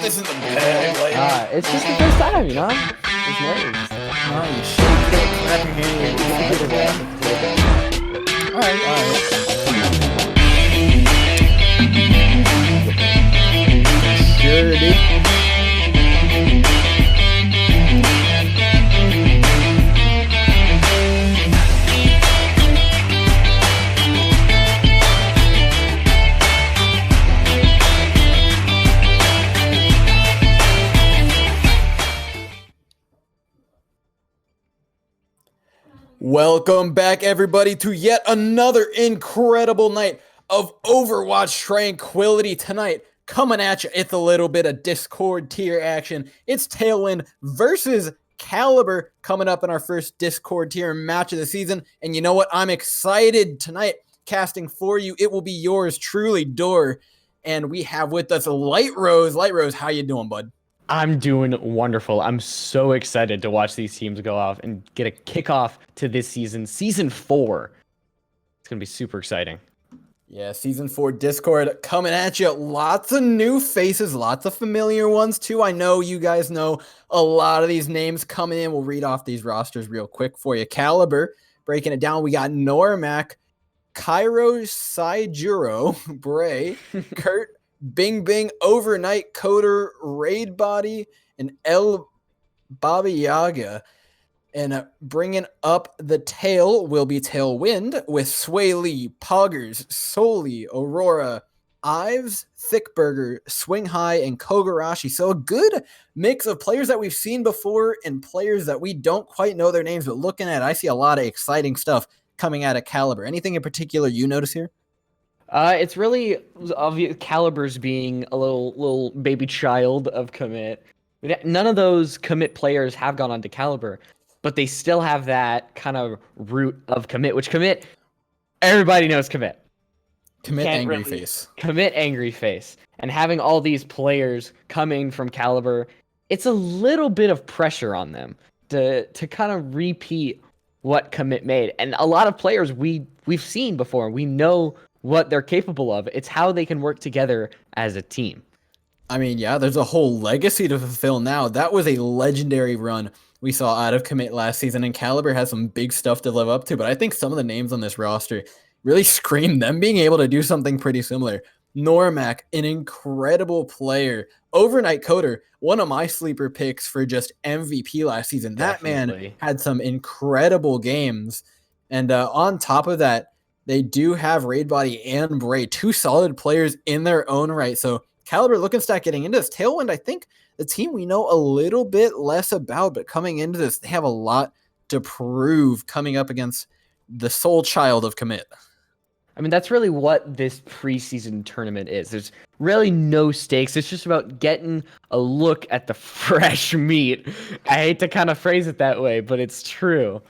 this in the bag. Like, It's just the first time, you know? It's nerves. oh, you shake it, crack a game. All right. Sure, dude. Welcome back, everybody, to yet another incredible night of Overwatch tranquility. Tonight, coming at you, it's a little bit of Discord tier action. It's Tailwind versus Kalibur coming up in our first Discord tier match of the season. And you know what? I'm excited tonight. Casting for you, it will be yours truly, Door. And we have with us Light Rose. Light Rose, how you doing, bud? I'm doing wonderful. I'm so excited to watch these teams go off and get a kickoff to this season, Season 4. It's going to be super exciting. Yeah, Season 4 Discord coming at you. Lots of new faces, lots of familiar ones, too. I know you guys know a lot of these names coming in. We'll read off these rosters real quick for you. Kalibur, breaking it down. We got Normac, Cairo Saijuro, Bray, Kurt, Bing Bing, Overnight, Coder, Raid Body, and El Baba Yaga. And bringing up the tail will be Tailwind with Sway Lee, Poggers, Soli, Aurora, Ives, Thickburger, Swing High, and Kogarashi. So a good mix of players that we've seen before and players that we don't quite know their names, but looking at it, I see a lot of exciting stuff coming out of Kalibur. Anything in particular you notice here? It's really obvious Kalibur's being a little baby child of Commit. None of those Commit players have gone on to Kalibur, but they still have that kind of root of Commit, which Commit, everybody knows Commit. Commit angry face. Commit angry face. And having all these players coming from Kalibur, it's a little bit of pressure on them to kind of repeat what Commit made. And a lot of players we've seen before. We know what they're capable of. It's how they can work together as a team. I mean, yeah, there's a whole legacy to fulfill now. That was a legendary run we saw out of Commit last season, and Kalibur has some big stuff to live up to, but I think some of the names on this roster really scream them being able to do something pretty similar. Normac, an incredible player. Overnight Coder, one of my sleeper picks for just MVP last season. That Definitely. man had some incredible games. And on top of that, they do have Raid Body and Bray, two solid players in their own right. So Kalibur looking to start getting into this. Tailwind, I think the team we know a little bit less about, but coming into this, they have a lot to prove coming up against the soul child of Commit. I mean, that's really what this preseason tournament is. There's really no stakes. It's just about getting a look at the fresh meat. I hate to kind of phrase it that way, but it's true.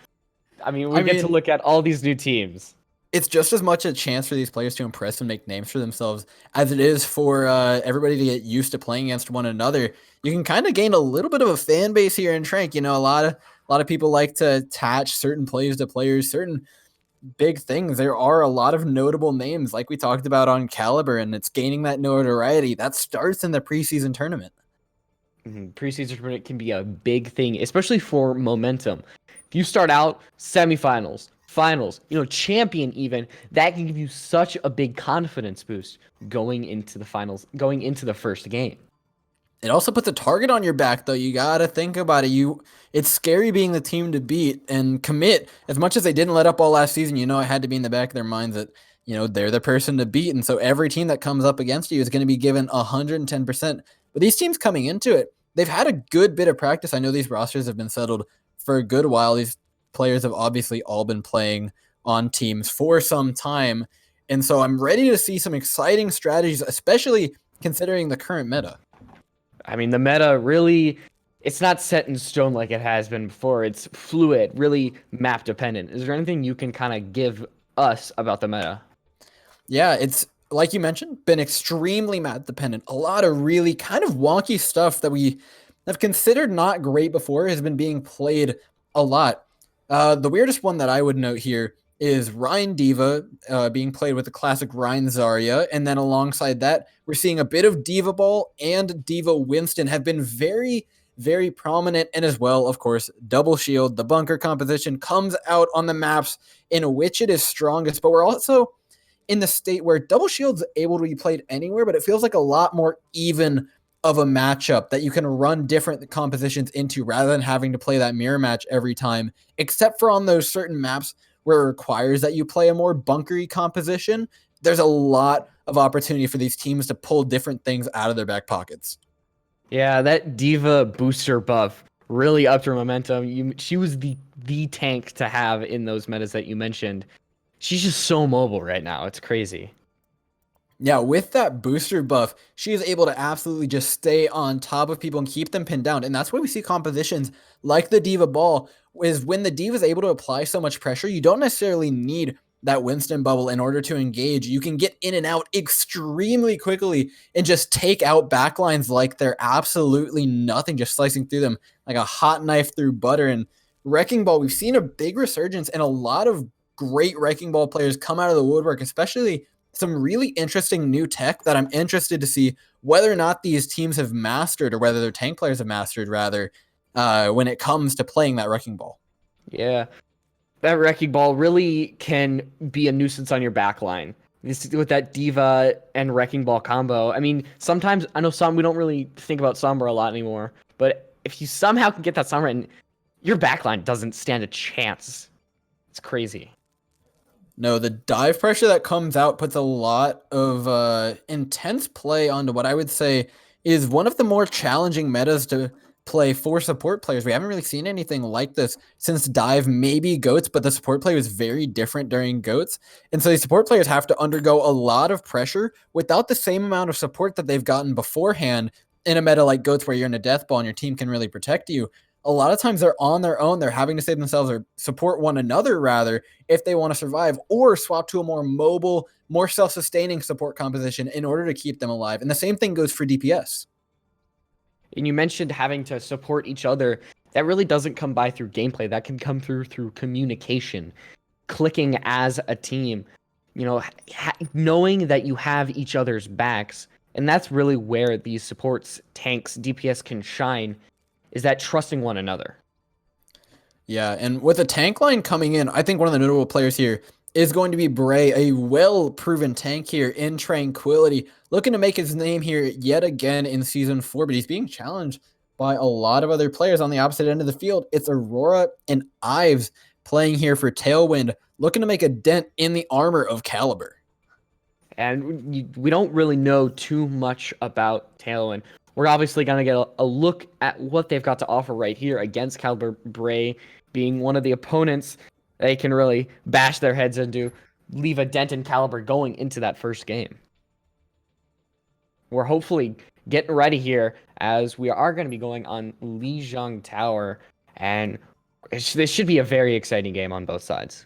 I mean, we get to look at all these new teams. It's just as much a chance for these players to impress and make names for themselves as it is for everybody to get used to playing against one another. You can kind of gain a little bit of a fan base here in Trank. You know, a lot of people like to attach certain plays to players, certain big things. There are a lot of notable names like we talked about on Kalibur, and it's gaining that notoriety. That starts in the preseason tournament. Preseason tournament can be a big thing, especially for momentum. If you start out semifinals, finals, champion even, that can give you such a big confidence boost going into the finals, going into the first game. It also puts a target on your back, though. You got to think about it. It's scary being the team to beat, and Commit, as much as they didn't let up all last season, it had to be in the back of their minds that, they're the person to beat. And so every team that comes up against you is going to be given 110%. But these teams coming into it, they've had a good bit of practice. I know these rosters have been settled for a good while. These players have obviously all been playing on teams for some time. And so I'm ready to see some exciting strategies, especially considering the current meta. I mean, the meta really, it's not set in stone like it has been before. It's fluid, really map dependent. Is there anything you can kind of give us about the meta? Yeah, it's, like you mentioned, been extremely map dependent. A lot of really kind of wonky stuff that we have considered not great before has been being played a lot. The weirdest one that I would note here is Ryan Diva being played with the classic Ryan Zarya. And then alongside that, we're seeing a bit of Diva Ball and Diva Winston have been very, very prominent. And as well, of course, Double Shield, the bunker composition comes out on the maps in which it is strongest. But we're also in the state where Double Shield's able to be played anywhere, but it feels like a lot more even of a matchup that you can run different compositions into rather than having to play that mirror match every time, except for on those certain maps where it requires that you play a more bunkery composition. There's a lot of opportunity for these teams to pull different things out of their back pockets. Yeah, that Diva booster buff really upped her momentum. She was the tank to have in those metas that you mentioned. She's just so mobile right now. It's crazy. Yeah, with that booster buff, she is able to absolutely just stay on top of people and keep them pinned down. And that's why we see compositions like the Diva Ball, is when the Diva is able to apply so much pressure, you don't necessarily need that Winston bubble in order to engage. You can get in and out extremely quickly and just take out backlines like they're absolutely nothing, just slicing through them like a hot knife through butter. And Wrecking Ball, we've seen a big resurgence and a lot of great Wrecking Ball players come out of the woodwork, especially some really interesting new tech that I'm interested to see whether or not these teams have mastered, or whether their tank players have mastered rather, when it comes to playing that Wrecking Ball. Yeah, that Wrecking Ball really can be a nuisance on your backline. With that Diva and Wrecking Ball combo. I mean, sometimes, I know we don't really think about Sombra a lot anymore, but if you somehow can get that Sombra in, your backline doesn't stand a chance. It's crazy. No, the dive pressure that comes out puts a lot of intense play onto what I would say is one of the more challenging metas to play for support players. We haven't really seen anything like this since dive, maybe GOATs, but the support play was very different during GOATs. And so these support players have to undergo a lot of pressure without the same amount of support that they've gotten beforehand in a meta like GOATs, where you're in a death ball and your team can really protect you. A lot of times they're on their own. They're having to save themselves or support one another, rather, if they want to survive, or swap to a more mobile, more self-sustaining support composition in order to keep them alive. And the same thing goes for DPS. And you mentioned having to support each other. That really doesn't come by through gameplay. That can come through communication, clicking as a team, knowing that you have each other's backs. And that's really where these supports, tanks, DPS can shine, is that trusting one another. Yeah, and with a tank line coming in, I think one of the notable players here is going to be Bray, a well-proven tank here in Tranquility, looking to make his name here yet again in Season 4, but he's being challenged by a lot of other players on the opposite end of the field. It's Aurora and Ives playing here for Tailwind, looking to make a dent in the armor of Kalibur. And we don't really know too much about Tailwind. We're obviously going to get a look at what they've got to offer right here against Kalibur. Bray being one of the opponents they can really bash their heads into, leave a dent in Kalibur going into that first game. We're hopefully getting ready here as we are going to be going on Lijiang Tower, and this should be a very exciting game on both sides.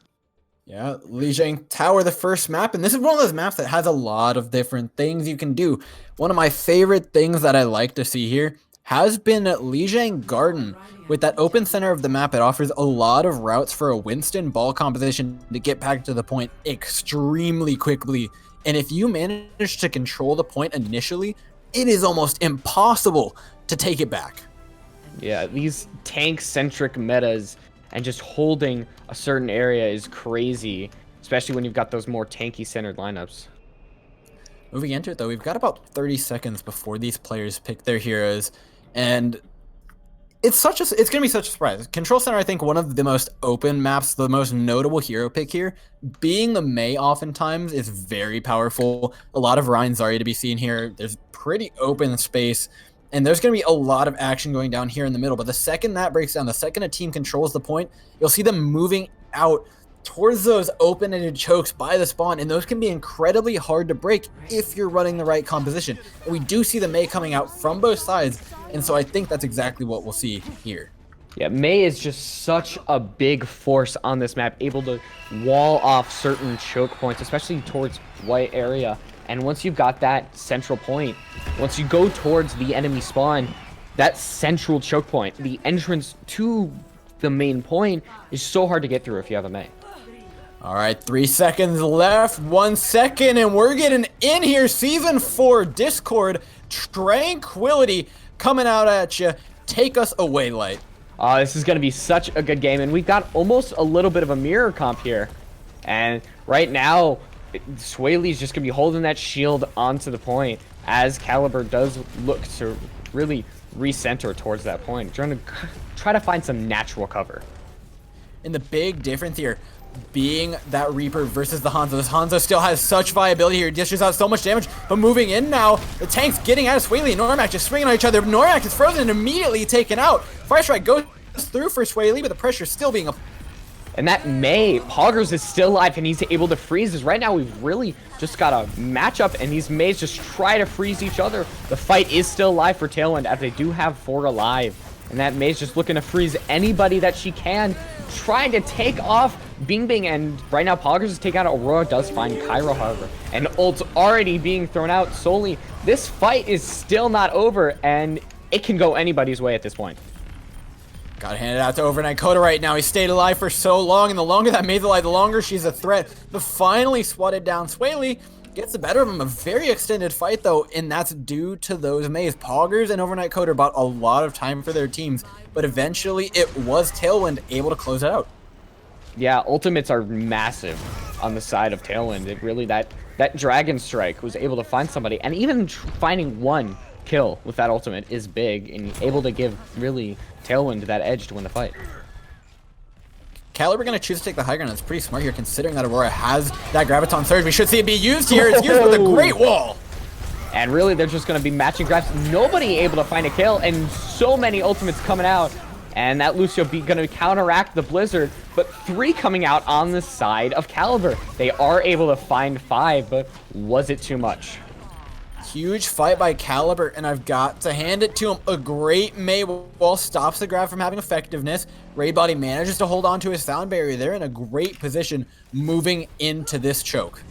Yeah, Lijiang Tower, the first map, and this is one of those maps that has a lot of different things you can do. One of my favorite things that I like to see here has been Lijiang Garden. With that open center of the map, it offers a lot of routes for a Winston ball composition to get back to the point extremely quickly. And if you manage to control the point initially, it is almost impossible to take it back. Yeah, these tank-centric metas and just holding a certain area is crazy, especially when you've got those more tanky-centered lineups. Moving into it, though, we've got about 30 seconds before these players pick their heroes, and it's going to be such a surprise. Control Center, I think, one of the most open maps, the most notable hero pick here. Being the Mei oftentimes is very powerful. A lot of Ryan Zarya to be seen here. There's pretty open space, and there's going to be a lot of action going down here in the middle. But the second that breaks down, the second a team controls the point, you'll see them moving out towards those open-ended chokes by the spawn, and those can be incredibly hard to break if you're running the right composition. And we do see the Mei coming out from both sides, and so I think that's exactly what we'll see here. Yeah, Mei is just such a big force on this map, able to wall off certain choke points, especially towards white area. And once you've got that central point, once you go towards the enemy spawn, that central choke point, the entrance to the main point, is so hard to get through if you have a Mei. All right, 3 seconds left, 1 second, and we're getting in here. Season 4 Discord Tranquility coming out at you. Take us away, Light. This is going to be such a good game, and we've got almost a little bit of a mirror comp here. And right now, Swaley's just going to be holding that shield onto the point as Kalibur does look to really recenter towards that point, trying to try to find some natural cover. And the big difference here being that Reaper versus the Hanzo. This Hanzo still has such viability here. Dishes out so much damage, but moving in now, the tank's getting out of Swaley and Normac just swinging on each other. Normac is frozen and immediately taken out. Fire Strike goes through for Swaley, but the pressure still being up. And that Mei, Poggers is still alive and he's able to freeze us. Right now, we've really just got a matchup and these Meis just try to freeze each other. The fight is still alive for Tailwind as they do have 4 alive. And that Mei's just looking to freeze anybody that she can, trying to take off Bing Bing. And right now, Poggers is taking out Aurora, does find Cairo, however. And ult's already being thrown out solely. This fight is still not over, and it can go anybody's way at this point. Got handed out to Overnight Coda right now. He stayed alive for so long, and the longer that Mei's alive, the longer she's a threat. But finally swatted down. Swaley gets the better of him. A very extended fight, though, and that's due to those Meis. Poggers and Overnight Coda bought a lot of time for their teams, but eventually it was Tailwind able to close it out. Yeah, ultimates are massive on the side of Tailwind. It really, that Dragon Strike was able to find somebody, and even finding 1 kill with that ultimate is big, and able to give, really, Tailwind that edge to win the fight. Kalibur going to choose to take the high ground. That's pretty smart here, considering that Aurora has that Graviton Surge. We should see it be used here. It's used with a great wall. And really, they're just going to be matching grabs. Nobody able to find a kill, and so many ultimates coming out. And that Lucio be going to counteract the Blizzard, but 3 coming out on the side of Kalibur. They are able to find 5, but was it too much? Huge fight by Kalibur, and I've got to hand it to him. A great Mei wall stops the grab from having effectiveness. Raid Body manages to hold on to his sound barrier. They're in a great position moving into this choke.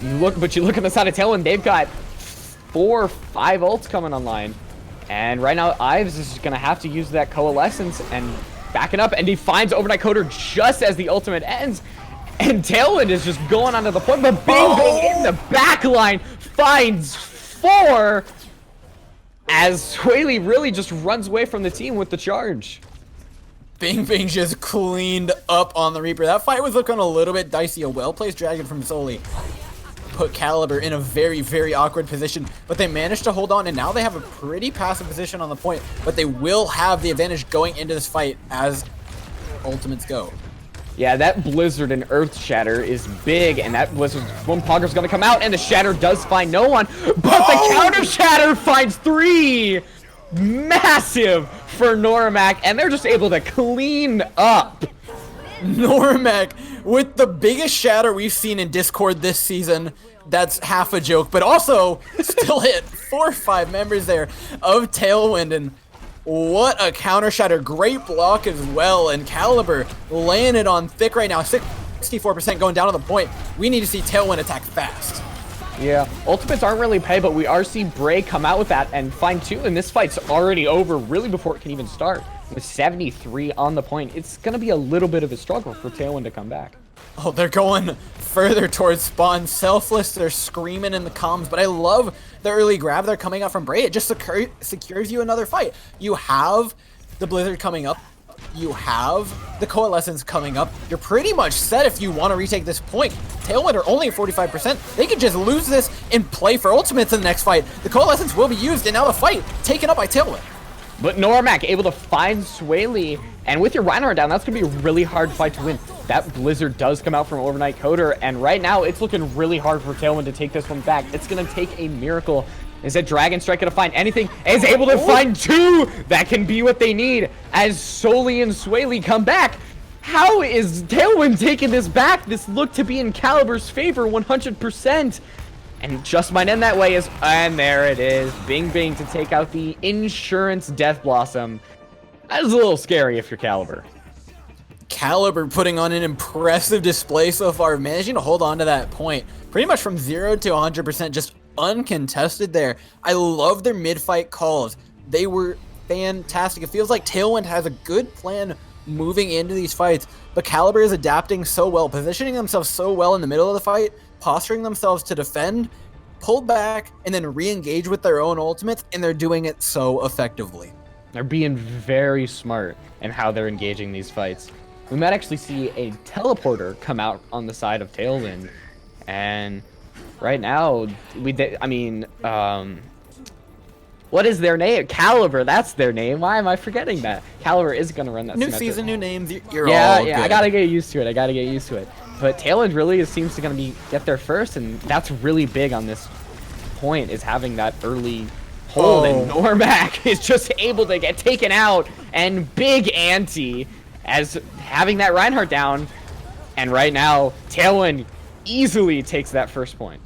You look on the side of Tailwind, they've got 4 or 5 ults coming online. And right now, Ives is going to have to use that Coalescence and backing up, and he finds Overnight Coder just as the ultimate ends. And Tailwind is just going onto the point, but Bing Bing in the back line finds 4 as Swaley really just runs away from the team with the charge. Bing Bing just cleaned up on the Reaper. That fight was looking a little bit dicey. A well-placed Dragon from Soli put Kalibur in a very, very awkward position, but they managed to hold on, and now they have a pretty passive position on the point, but they will have the advantage going into this fight as ultimates go. Yeah, that Blizzard and Earth Shatter is big, and that Blizzard, one Pogger's gonna come out, and the Shatter does find no one, but the counter Shatter finds 3! Massive for Normac, and they're just able to clean up. Normac with the biggest shatter we've seen in Discord this season. That's half a joke, but also still hit 4 or 5 members there of Tailwind, and what a counter shatter. Great block as well, and Kalibur laying it on thick right now. 64% going down to the point. We need to see Tailwind attack fast. Yeah, ultimates aren't really pay, but we are seeing Bray come out with that and find 2, and this fight's already over really before it can even start. With 73 on the point, it's going to be a little bit of a struggle for Tailwind to come back. Oh, they're going further towards spawn. Selfless, they're screaming in the comms, but I love the early grab they're coming out from Bray. It just secures you another fight. You have the Blizzard coming up. You have the Coalescence coming up. You're pretty much set if you want to retake this point. Tailwind are only at 45%. They could just lose this and play for ultimates in the next fight. The Coalescence will be used, and now the fight taken up by Tailwind. But Normac able to find Swaley, and with your Reinhardt down, that's going to be a really hard fight to win. That Blizzard does come out from Overnight Coder, and right now it's looking really hard for Tailwind to take this one back. It's going to take a miracle. Is that Dragon Strike going to find anything? Is able to find 2! That can be what they need as Soli and Swaley come back. How is Tailwind taking this back? This looked to be in Kalibur's favor 100%. And just might end that way, and there it is. Bing Bing to take out the Insurance Death Blossom. That is a little scary if you're Kalibur. Kalibur putting on an impressive display so far, managing to hold on to that point. Pretty much from 0 to 100%, just uncontested there. I love their mid-fight calls. They were fantastic. It feels like Tailwind has a good plan moving into these fights, but Kalibur is adapting so well, positioning themselves so well in the middle of the fight, posturing themselves to defend, pull back, and then re-engage with their own ultimates, and they're doing it so effectively. They're being very smart in how they're engaging these fights. We might actually see a teleporter come out on the side of Tailwind, and right now, what is their name? Kalibur, that's their name. Why am I forgetting that? Kalibur is going to run that New Symmetric. season, new names, you're yeah, all good. I got to get used to it. But Tailwind really seems to get there first, and that's really big on this point, is having that early hold, and Normac is just able to get taken out, and big ante as having that Reinhardt down, and right now, Tailwind easily takes that first point.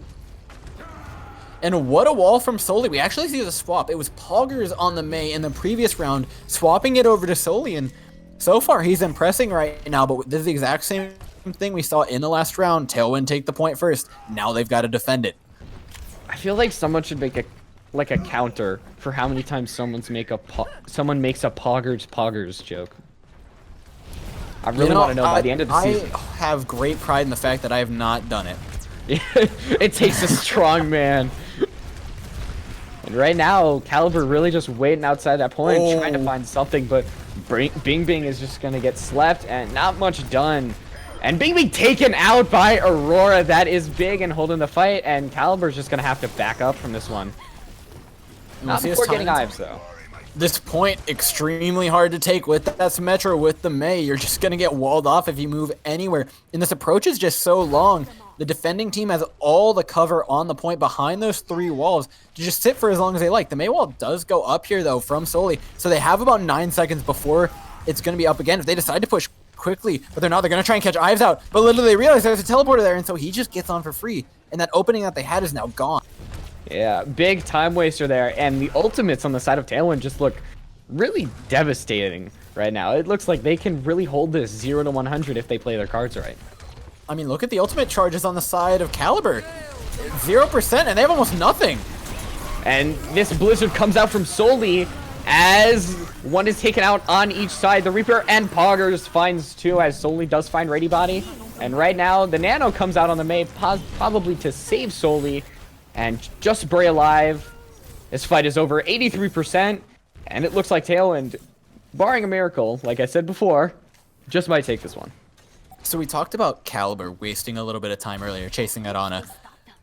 And what a wall from Soli. We actually see the swap. It was Poggers on the Mei in the previous round, swapping it over to Soli, and so far he's impressing right now, but this is the exact same thing we saw in the last round. Tailwind take the point first. Now they've got to defend it. I feel like someone should make a counter for how many times someone makes a Poggers joke. I really want to know by the end of the season. I have great pride in the fact that I have not done it. It takes a strong man. And right now, Kalibur really just waiting outside that point, trying to find something, but Bing Bing is just going to get slept, and not much done. And Bing Bing taken out by Aurora. That is big and holding the fight, and Kalibur's just going to have to back up from this one. Not before getting Ives, though. This point, extremely hard to take with that Symmetra, with the Mei. You're just going to get walled off if you move anywhere. And this approach is just so long. The defending team has all the cover on the point behind those three walls to just sit for as long as they like. The Mei wall does go up here, though, from Soli. So they have about 9 seconds before it's going to be up again. If they decide to push quickly, but they're not, they're going to try and catch Ives out. But literally they realize there's a teleporter there, and so he just gets on for free. And that opening that they had is now gone. Yeah, big time waster there. And the ultimates on the side of Tailwind just look really devastating right now. It looks like they can really hold this 0 to 100 if they play their cards right. I mean, look at the ultimate charges on the side of Kalibur. 0%, and they have almost nothing. And this Blizzard comes out from Soli as one is taken out on each side. The Reaper and Poggers finds two, as Soli does find Ready Body. And right now, the Nano comes out on the Mei, probably to save Soli. And just Bray alive. This fight is over 83%. And it looks like Tailwind, barring a miracle, like I said before, just might take this one. So we talked about Kalibur wasting a little bit of time earlier, chasing that Ana.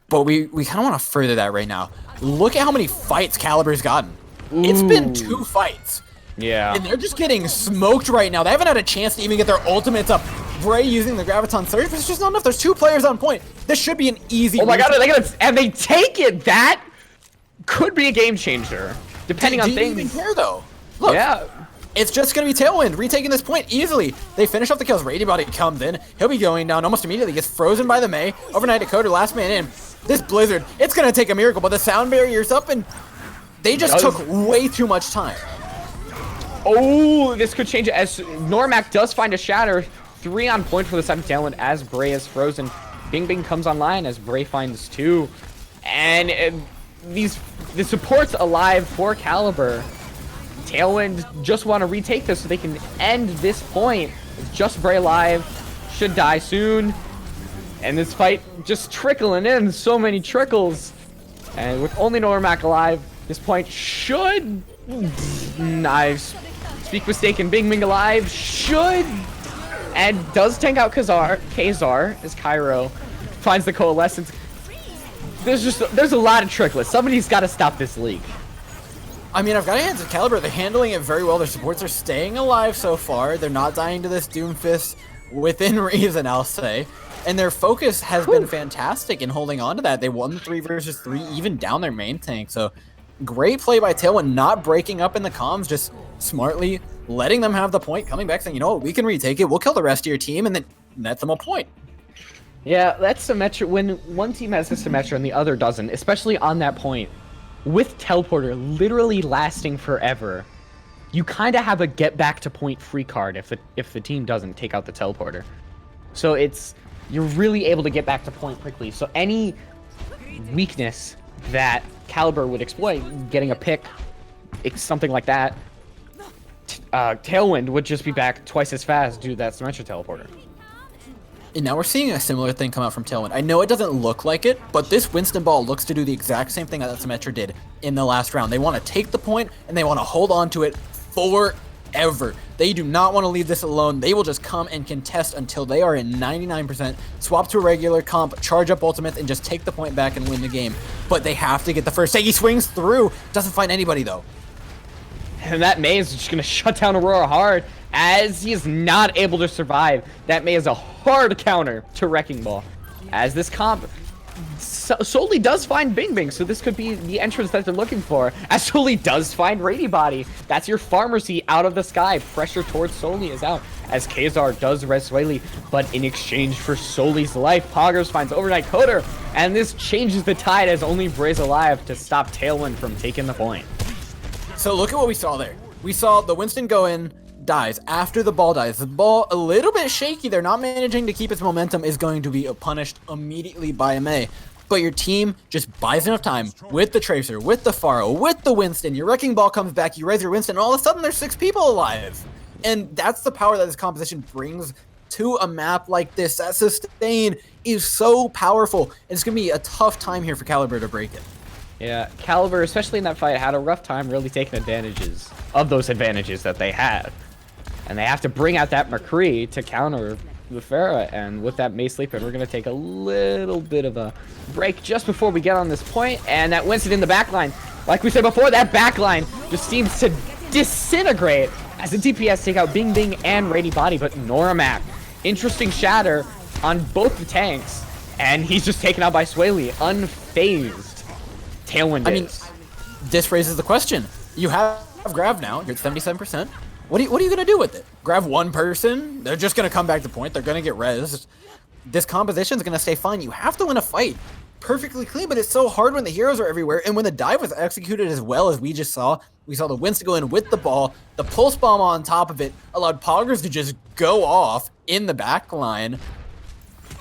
But we kind of want to further that right now. Look at how many fights Calibur's gotten. Ooh. It's been 2 fights. Yeah. And they're just getting smoked right now. They haven't had a chance to even get their ultimates up. Bray using the Graviton Surge, but it's just not enough. There's 2 players on point. This should be an easy Oh my god, and they take it! That could be a game changer. Depending on things. Do you even care, though? Look, yeah. It's just going to be Tailwind retaking this point easily. They finish off the kills. Ready Body comes in. He'll be going down almost immediately. Gets frozen by the Mei. Overnight Decoder, last man in. This Blizzard, it's going to take a miracle, but the sound barrier's up, and they just took way too much time. Oh, this could change it as Normac does find a shatter. 3 on point for the side of Tailwind as Bray is frozen. Bing Bing comes online as Bray finds 2. And the support's alive for Kalibur. Tailwind just want to retake this so they can end this point. Just Bray alive. Should die soon. And this fight just trickling in. So many trickles. And with only Normac alive, this point should... I speak mistaken. Bing Bing alive. Should... And does tank out Kazar as Cairo finds the Coalescence. There's a lot of tricklets. Somebody's got to stop this leak. I mean, I've got to hand it to Kalibur. They're handling it very well. Their supports are staying alive so far. They're not dying to this Doomfist within reason, I'll say. And their focus has been fantastic in holding on to that. They won the 3 versus 3, even down their main tank. So great play by Tailwind, not breaking up in the comms, just smartly letting them have the point, coming back saying, you know what, we can retake it. We'll kill the rest of your team, and then net them a point. Yeah, that's Symmetra. When one team has a Symmetra and the other doesn't, especially on that point, with Teleporter literally lasting forever, you kind of have a get back to point free card if the team doesn't take out the Teleporter. So you're really able to get back to point quickly. So any weakness that Kalibur would exploit, getting a pick, something like that, Tailwind would just be back twice as fast due to that Symmetra teleporter. And now we're seeing a similar thing come out from Tailwind. I know it doesn't look like it, but this Winston ball looks to do the exact same thing that Symmetra did in the last round. They want to take the point, and they want to hold on to it forever. They do not want to leave this alone. They will just come and contest until they are in 99%, swap to a regular comp, charge up ultimates, and just take the point back and win the game. But they have to get the first take. He swings through, doesn't find anybody though. And that Mei is just going to shut down Aurora hard, as he is not able to survive. That Mei is a hard counter to Wrecking Ball, as this comp Soli does find Bing Bing, so this could be the entrance that they're looking for, as Soli does find Rady Body. That's your Pharmacy out of the sky. Pressure towards Soli is out, as Kazar does res Swaley, but in exchange for Soli's life, Poggers finds Overnight Coder, and this changes the tide as only Bray's alive to stop Tailwind from taking the point. So look at what we saw there. We saw the Winston go in, dies. After the ball dies, the ball a little bit shaky. They're not managing to keep its momentum, is going to be punished immediately by a Mei. But your team just buys enough time with the Tracer, with the Pharaoh, with the Winston. Your Wrecking Ball comes back, you raise your Winston, and all of a sudden there's 6 people alive. And that's the power that this composition brings to a map like this. That sustain is so powerful. And it's going to be a tough time here for Kalibur to break it. Yeah, Kalibur, especially in that fight, had a rough time really taking advantages of those advantages that they had. And they have to bring out that McCree to counter the Pharah. And with that Mei Sleep, we're going to take a little bit of a break just before we get on this point. And that Winston in the backline, like we said before, that backline just seems to disintegrate as the DPS take out Bing Bing and Rady Body. But Noramak, interesting shatter on both the tanks. And he's just taken out by Swaley, unfazed. Tailwind I mean, this raises the question. You have Grav now, you're at 77%. What are you gonna do with it? Grab one person? They're just gonna come back to point. They're gonna get rezzed. This composition's gonna stay fine. You have to win a fight perfectly clean, but it's so hard when the heroes are everywhere. And when the dive was executed as well as we just saw, we saw the Winston go in with the ball. The pulse bomb on top of it allowed Poggers to just go off in the back line.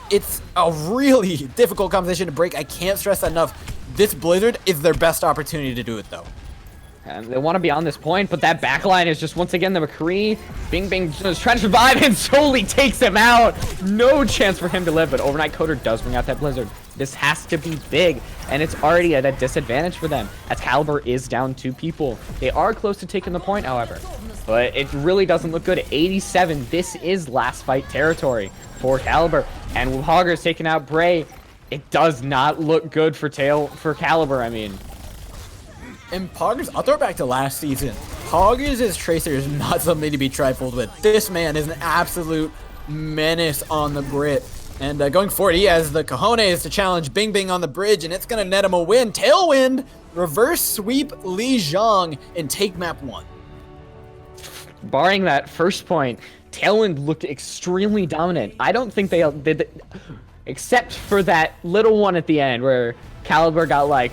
It's a really difficult composition to break. I can't stress that enough. This Blizzard is their best opportunity to do it though. And they want to be on this point, but that backline is just once again the McCree. Bing Bing is trying to survive and Soli takes him out. No chance for him to live, but Overnight Coder does bring out that Blizzard. This has to be big, and it's already at a disadvantage for them, as Kalibur is down 2 people. They are close to taking the point, however, but it really doesn't look good. 87, this is last fight territory for Kalibur, and with Hoggers taking out Bray, it does not look good for Kalibur, I mean. And Poggers, I'll throw it back to last season. Poggers' Tracer is not something to be trifled with. This man is an absolute menace on the Brit. And going forward, he has the cojones to challenge Bing Bing on the bridge, and it's going to net him a win. Tailwind, reverse sweep Li Zhang, and take map 1. Barring that first point, Tailwind looked extremely dominant. I don't think they did, except for that little one at the end where Kalibur got like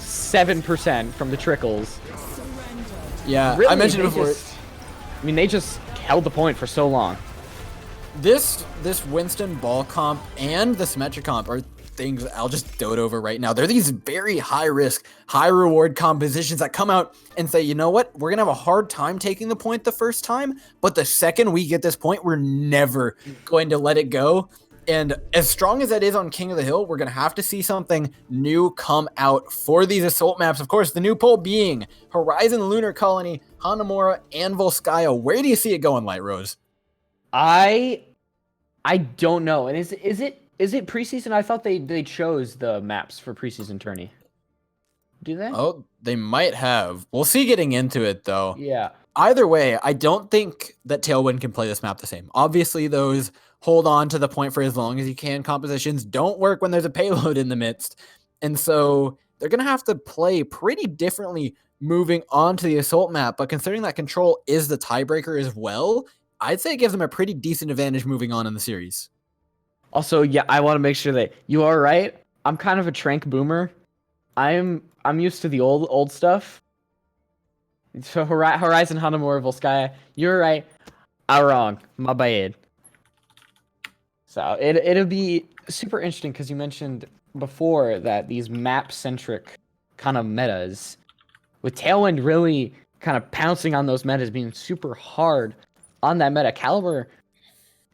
7% from the trickles. Yeah, really, I mentioned it before. They just held the point for so long. This Winston ball comp and the Symmetra comp are things I'll just dote over right now. They're these very high risk, high reward compositions that come out and say, you know what, we're gonna have a hard time taking the point the first time, but the second we get this point, we're never going to let it go. And as strong as that is on King of the Hill, we're going to have to see something new come out for these assault maps. Of course, the new poll being Horizon Lunar Colony, Hanamura, and Volskaya. Where do you see it going, Light Rose? I don't know. And is it preseason? I thought they chose the maps for preseason tourney. Do they? Oh, they might have. We'll see getting into it, though. Yeah. Either way, I don't think that Tailwind can play this map the same. Obviously, those hold on to the point for as long as you can compositions don't work when there's a payload in the midst. And so they're going to have to play pretty differently moving on to the assault map. But considering that control is the tiebreaker as well, I'd say it gives them a pretty decent advantage moving on in the series. Also, yeah, I want to make sure that you are right. I'm kind of a Trank boomer. I'm used to the old stuff. So Horizon Hanamura Volskaya, you're right. I'm wrong. My bad. So it'll be super interesting because you mentioned before that these map-centric kind of metas, with Tailwind really kind of pouncing on those metas, being super hard on that meta. Kalibur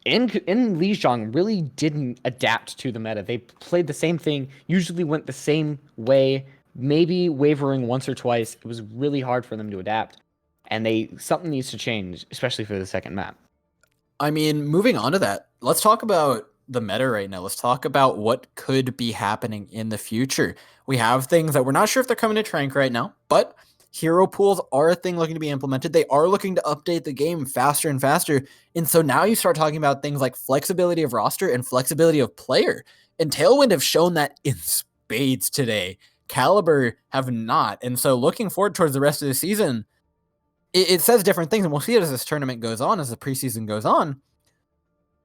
in Lijiang really didn't adapt to the meta. They played the same thing, usually went the same way, maybe wavering once or twice. It was really hard for them to adapt, and something needs to change, especially for the second map. I mean, moving on to that, let's talk about the meta right now. Let's talk about what could be happening in the future. We have things that we're not sure if they're coming to Trank right now, but hero pools are a thing looking to be implemented. They are looking to update the game faster and faster. And so now you start talking about things like flexibility of roster and flexibility of player. And Tailwind have shown that in spades today. Kalibur have not. And so looking forward towards the rest of the season, it says different things, and we'll see it as this tournament goes on, as the preseason goes on.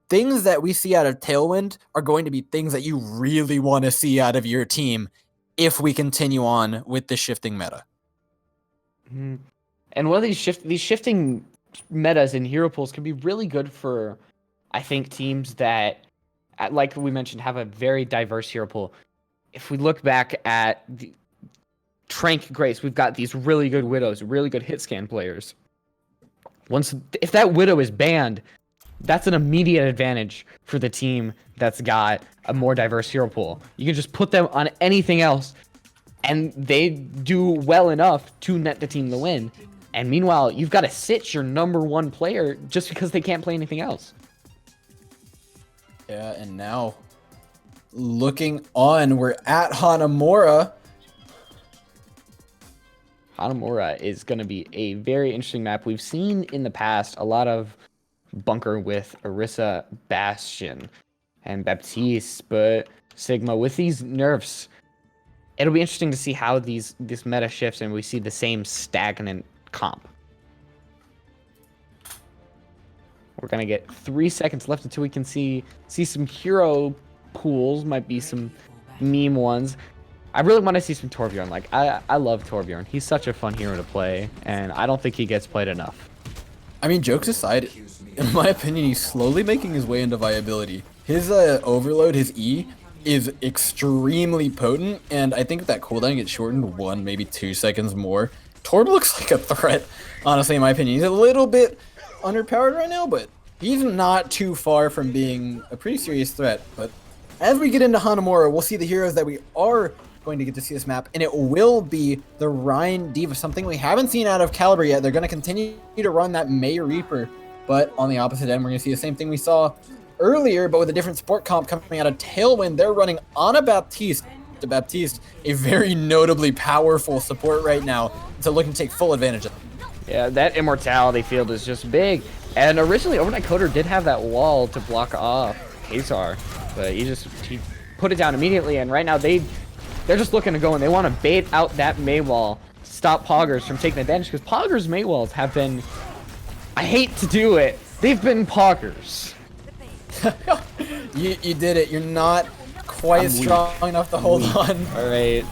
Things that we see out of Tailwind are going to be things that you really want to see out of your team if we continue on with the shifting meta. And one of these shifting metas in hero pools can be really good for, I think, teams that, like we mentioned, have a very diverse hero pool. If we look back at the Trank Grace, we've got these really good Widows, really good hit scan players. If that Widow is banned, that's an immediate advantage for the team that's got a more diverse hero pool. You can just put them on anything else, and they do well enough to net the team the win. And meanwhile, you've got to sit your number one player just because they can't play anything else. Yeah, and now, looking on, we're at Hanamura. Hanamura is going to be a very interesting map. We've seen in the past a lot of bunker with Orisa, Bastion, and Baptiste, but Sigma, with these nerfs, it'll be interesting to see how this meta shifts and we see the same stagnant comp. We're going to get 3 seconds left until we can see some hero pools, might be some meme ones. I really want to see some Torbjorn. Like, I love Torbjorn. He's such a fun hero to play, and I don't think he gets played enough. I mean, jokes aside, in my opinion, he's slowly making his way into viability. His overload, his E, is extremely potent, and I think if that cooldown gets shortened 1, maybe 2 seconds more, Torb looks like a threat, honestly, in my opinion. He's a little bit underpowered right now, but he's not too far from being a pretty serious threat. But as we get into Hanamura, we'll see the heroes that we are going to get to see this map, and it will be the Rhine Diva, something we haven't seen out of Kalibur yet. They're going to continue to run that May Reaper, but on the opposite end, we're going to see the same thing we saw earlier, but with a different support comp coming out of Tailwind. They're running Ana Baptiste. Baptiste, a very notably powerful support right now, so looking to take full advantage of them. Yeah, that immortality field is just big, and originally Overnight Coder did have that wall to block off Kesar, but he put it down immediately, and right now they're just looking to go, and they want to bait out that May wall, stop Poggers from taking advantage, because Poggers May walls have been, I hate to do it, they've been Poggers. You did it. You're not quite strong enough to hold on. All right.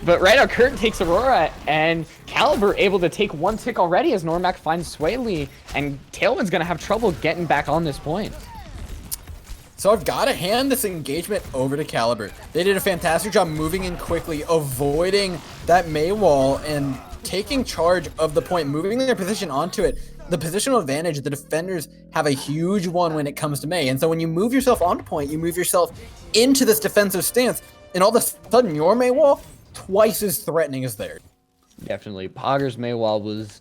But right now, Curtin takes Aurora, and Kalibur able to take 1 tick already as Normac finds Swaley, and Tailwind's going to have trouble getting back on this point. So I've got to hand this engagement over to Kalibur. They did a fantastic job moving in quickly, avoiding that May wall, and taking charge of the point, moving their position onto it. The positional advantage, the defenders have a huge one when it comes to May. And so when you move yourself onto point, you move yourself into this defensive stance, and all of a sudden your May wall, twice as threatening as theirs. Definitely. Poggers May wall was,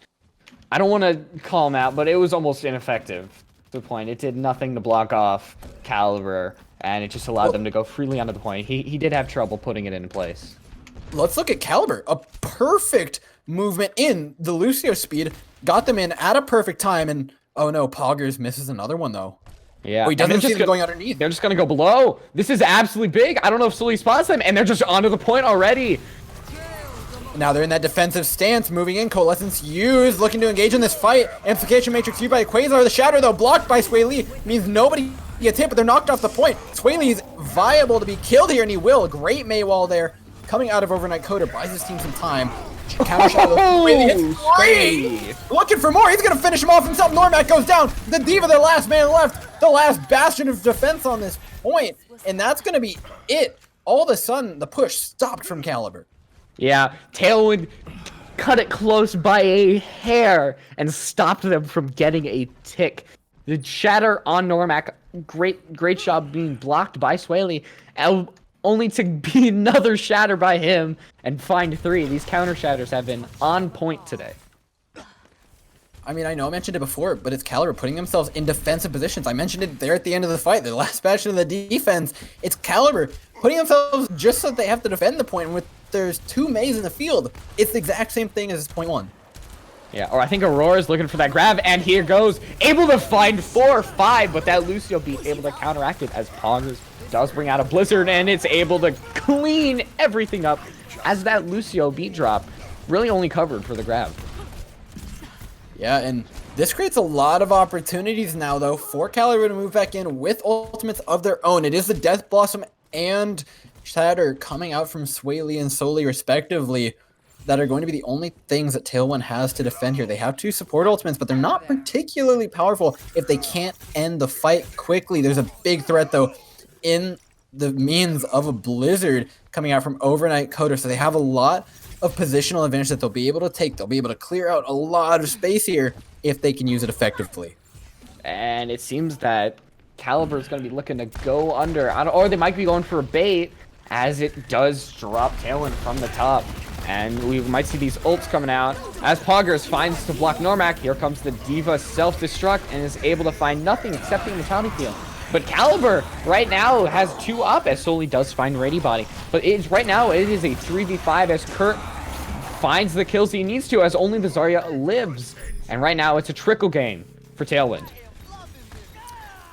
I don't want to call him out, but it was almost ineffective to the point. It did nothing to block off Kalibur, and it just allowed them to go freely onto the point. He did have trouble putting it in place. Let's look at Kalibur. A perfect movement in the Lucio speed. Got them in at a perfect time, and oh no, Poggers misses another one though. Yeah, oh, he doesn't see them going underneath. They're just gonna go below. This is absolutely big. I don't know if Sully spots them, and they're just onto the point already. Now they're in that defensive stance, moving in. Coalescence used, looking to engage in this fight. Amplification Matrix used by Quasar. The Shatter, though, blocked by Swaley, means nobody gets hit, but they're knocked off the point. Swaley's viable to be killed here, and he will. Great Maywall there, coming out of Overnight Coder, buys his team some time. Counter shadow. Swaley looking for more. He's gonna finish him off himself. Normac goes down. The Diva, their last man left, the last bastion of defense on this point, and that's gonna be it. All of a sudden, the push stopped from Kalibur. Yeah, Tailwind cut it close by a hair and stopped them from getting a tick. The shatter on Normac, great job being blocked by Swaley, only to be another shatter by him and find 3. These counter shatters have been on point today. I mean, I know I mentioned it before, but it's Kalibur putting themselves in defensive positions. I mentioned it there at the end of the fight, the last bastion of the defense. It's Kalibur putting themselves just so that they have to defend the point. And with there's 2 Meis in the field, it's the exact same thing as point 1. Yeah, or I think Aurora's looking for that grab, and here goes. Able to find 4 or 5, but that Lucio beat able to counteract it as Poggers does bring out a Blizzard, and it's able to clean everything up as that Lucio beat drop really only covered for the grab. Yeah, and this creates a lot of opportunities now, though, for Kalibur to move back in with ultimates of their own. It is the Death Blossom and Shatter coming out from Swaley and Soli, respectively, that are going to be the only things that Tailwind has to defend here. They have 2 support ultimates, but they're not particularly powerful if they can't end the fight quickly. There's a big threat, though, in the means of a Blizzard coming out from Overnight Coder, so they have a lot of positional advantage that they'll be able to take. They'll be able to clear out a lot of space here if they can use it effectively. And it seems that Kalibur is going to be looking to go under, or they might be going for a bait, as it does drop Tailwind from the top. And we might see these ults coming out. As Poggers finds to block Normac, here comes the D.Va self-destruct and is able to find nothing except the Immortality Field. But Kalibur right now has 2 up as Soli does find Ready Body. But right now it is a 3v5 as Kurt finds the kills he needs to as only the Zarya lives. And right now it's a trickle game for Tailwind.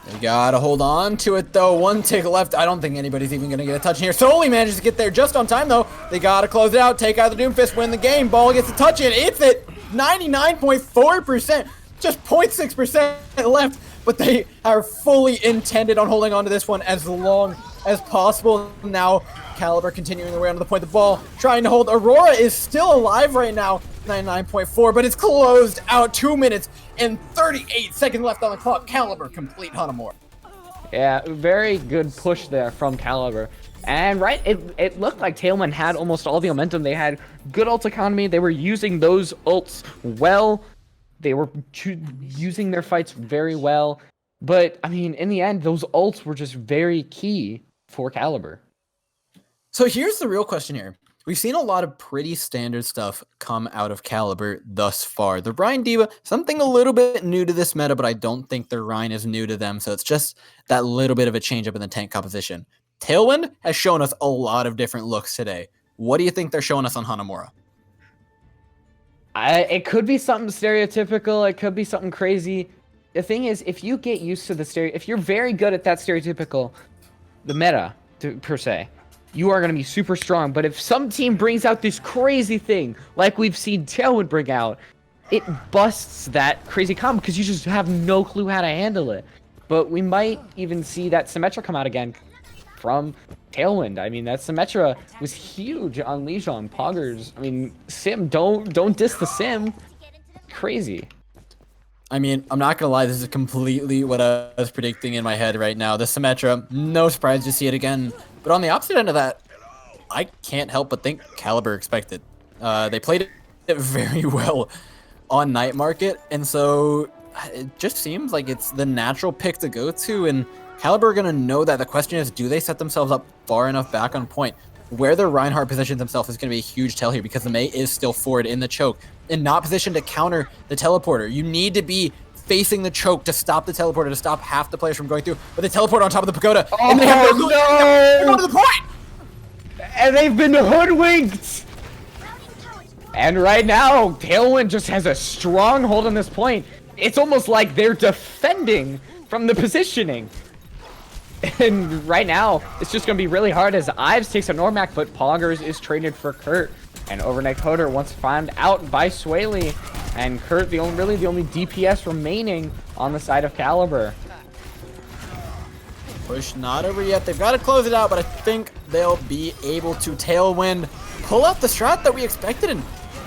They gotta hold on to it, though. 1 tick left. I don't think anybody's even gonna get a touch in here. Soli manages to get there just on time, though. They gotta close it out, take out the Doomfist, win the game. Ball gets a touch in. It's at 99.4%. Just 0.6% left, but they are fully intended on holding on to this one as long as possible. Now, Kalibur continuing their way onto the point of the ball, trying to hold. Aurora is still alive right now, 99.4, but it's closed out. 2 minutes and 38 seconds left on the clock. Kalibur complete Hanamura. Yeah, very good push there from Kalibur. And right, it looked like Tailwind had almost all the momentum. They had good ult economy. They were using those ults well. They were using their fights very well. But, I mean, in the end, those ults were just very key for Kalibur. So here's the real question here. We've seen a lot of pretty standard stuff come out of Kalibur thus far. The Rhine D.Va, something a little bit new to this meta, but I don't think the Rhine is new to them, so it's just that little bit of a change up in the tank composition. Tailwind has shown us a lot of different looks today. What do you think they're showing us on Hanamura? It could be something stereotypical. It could be something crazy. The thing is, if you get used to if you're very good at that stereotypical, the meta, per se, you are going to be super strong. But if some team brings out this crazy thing, like we've seen Tailwind bring out, it busts that crazy combo because you just have no clue how to handle it. But we might even see that Symmetra come out again from Tailwind. I mean, that Symmetra was huge on Lijon, Poggers. I mean, Sim, don't diss the Sim. Crazy. I mean, I'm not gonna lie, this is completely what I was predicting in my head right now. The Symmetra, no surprise to see it again. But on the opposite end of that, I can't help but think Kalibur expected. They played it very well on Night Market, and so it just seems like it's the natural pick to go to, and Kalibur are gonna know that. The question is, do they set themselves up far enough back on point? Where their Reinhardt positions himself is going to be a huge tell here because the Mei is still forward in the choke and not positioned to counter the teleporter. You need to be facing the choke to stop the teleporter, to stop half the players from going through. But the teleporter on top of the pagoda, and they have they're going to the point! And they've been hoodwinked! And right now, Tailwind just has a strong hold on this point. It's almost like they're defending from the positioning. And right now, it's just going to be really hard as Ives takes a Normac, but Poggers is traded for Kurt. And Overnight Coder once found out by Swaley. And Kurt, really the only DPS remaining on the side of Kalibur. Push not over yet. They've got to close it out, but I think they'll be able to. Tailwind pull out the strat that we expected. And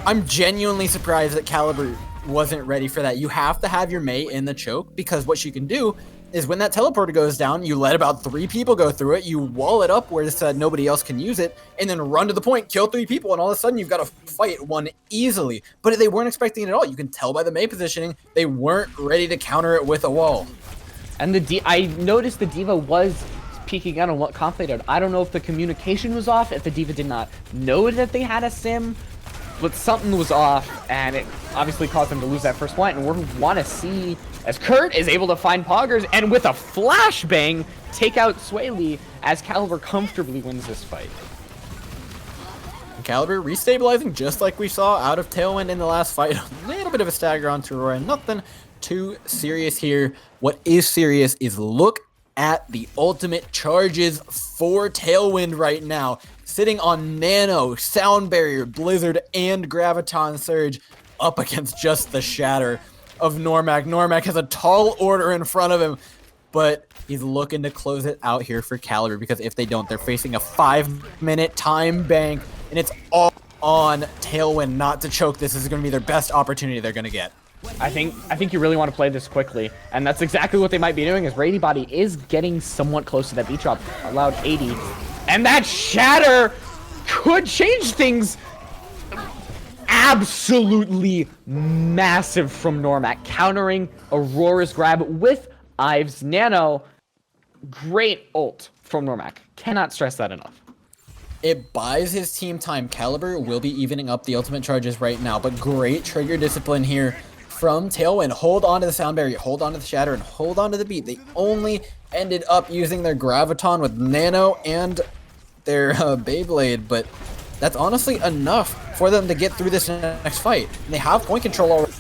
I'm genuinely surprised that Kalibur wasn't ready for that. You have to have your Mei in the choke because what she can do is when that teleporter goes down, you let about 3 people go through it, you wall it up where it's nobody else can use it, and then run to the point, kill 3 people, and all of a sudden you've got a fight won easily. But they weren't expecting it at all. You can tell by the Mei positioning, they weren't ready to counter it with a wall. And I noticed the D.Va was peeking out on what comp they did. I don't know if the communication was off, if the D.Va did not know that they had a sim, but something was off, and it obviously caused them to lose that first point. And we want to see as Kurt is able to find Poggers and with a flashbang take out Swaley as Kalibur comfortably wins this fight. Kalibur restabilizing just like we saw out of Tailwind in the last fight. A little bit of a stagger onto Aurora. Nothing too serious here. What is serious is look at the ultimate charges for Tailwind right now. Sitting on Nano, Sound Barrier, Blizzard, and Graviton Surge up against just the shatter of Normac. Normac has a tall order in front of him, but he's looking to close it out here for Kalibur, because if they don't, they're facing a 5-minute time bank, and it's all on Tailwind not to choke. This is going to be their best opportunity they're going to get. I think you really want to play this quickly, and that's exactly what they might be doing, as Brady Body is getting somewhat close to that beat drop, allowed 80, and that shatter could change things. Absolutely massive from Normac, countering Aurora's grab with Ives Nano. Great ult from Normac. Cannot stress that enough. It buys his team time. Kalibur will be evening up the ultimate charges right now, but great trigger discipline here from Tailwind. Hold on to the Sound Barrier, hold on to the shatter, and hold on to the beat. They only ended up using their Graviton with Nano and their Beyblade, but that's honestly enough for them to get through this next fight. And they have point control already.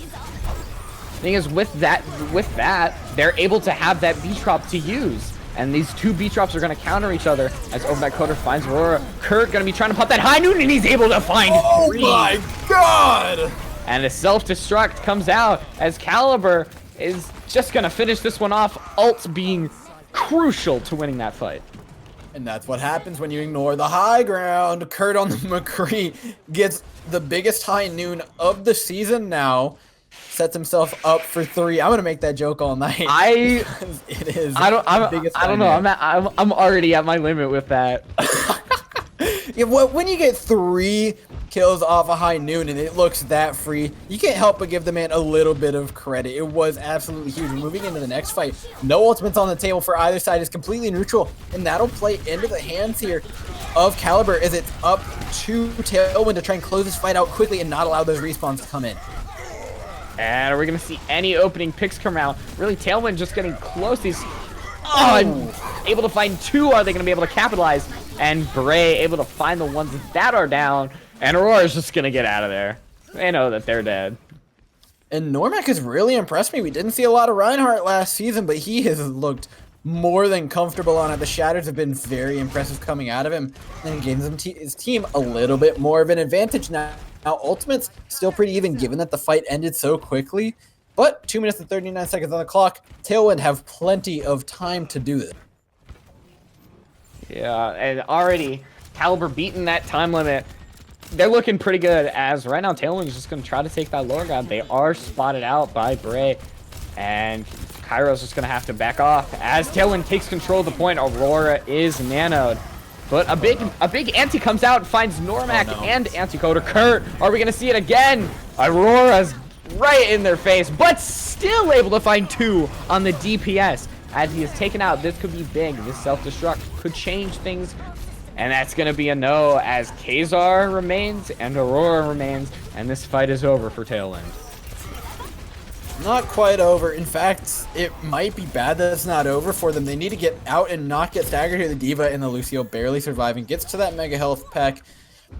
Thing is, with that, they're able to have that beat drop to use. And these 2 beat drops are going to counter each other as Overnight Coder finds Aurora. Kurt going to be trying to pop that high noon, and he's able to find 3. My God! And a self-destruct comes out as Kalibur is just going to finish this one off, ult being crucial to winning that fight. And that's what happens when you ignore the high ground. Kurt on the McCree gets the biggest high noon of the season now. Sets himself up for 3. I'm gonna make that joke all night. It is. I don't know. I'm already at my limit with that. Yeah, when you get 3 kills off a high noon and it looks that free, you can't help but give the man a little bit of credit. It was absolutely huge. Moving into the next fight, no ultimates on the table for either side. Is completely neutral, and that'll play into the hands here of Kalibur as it's up to Tailwind to try and close this fight out quickly and not allow those respawns to come in. And are we going to see any opening picks come out? Really, Tailwind just getting close. He's able to find 2. Are they going to be able to capitalize? And Bray able to find the ones that are down. And Aurora's just going to get out of there. They know that they're dead. And Normac has really impressed me. We didn't see a lot of Reinhardt last season, but he has looked more than comfortable on it. The shatters have been very impressive coming out of him. And it gives his team a little bit more of an advantage now. Now, Ultimate's still pretty even given that the fight ended so quickly, but 2 minutes and 39 seconds on the clock. Tailwind have plenty of time to do this. Yeah, and already Kalibur beating that time limit. They're looking pretty good, as right now Tailwind is just going to try to take that lower ground. They are spotted out by Bray, and Kairo's just going to have to back off as Tailwind takes control of the point. Aurora is nanoed. But a big anti comes out and finds Normac and Anticoder. Kurt, are we going to see it again? Aurora's right in their face, but still able to find 2 on the DPS. As he is taken out, this could be big. This self-destruct could change things. And that's going to be a no, as Kazar remains and Aurora remains. And this fight is over for Tailwind. Not quite over. In fact, it might be bad that it's not over for them. They need to get out and not get staggered here. The D.Va and the Lucio barely surviving. Gets to that mega health pack.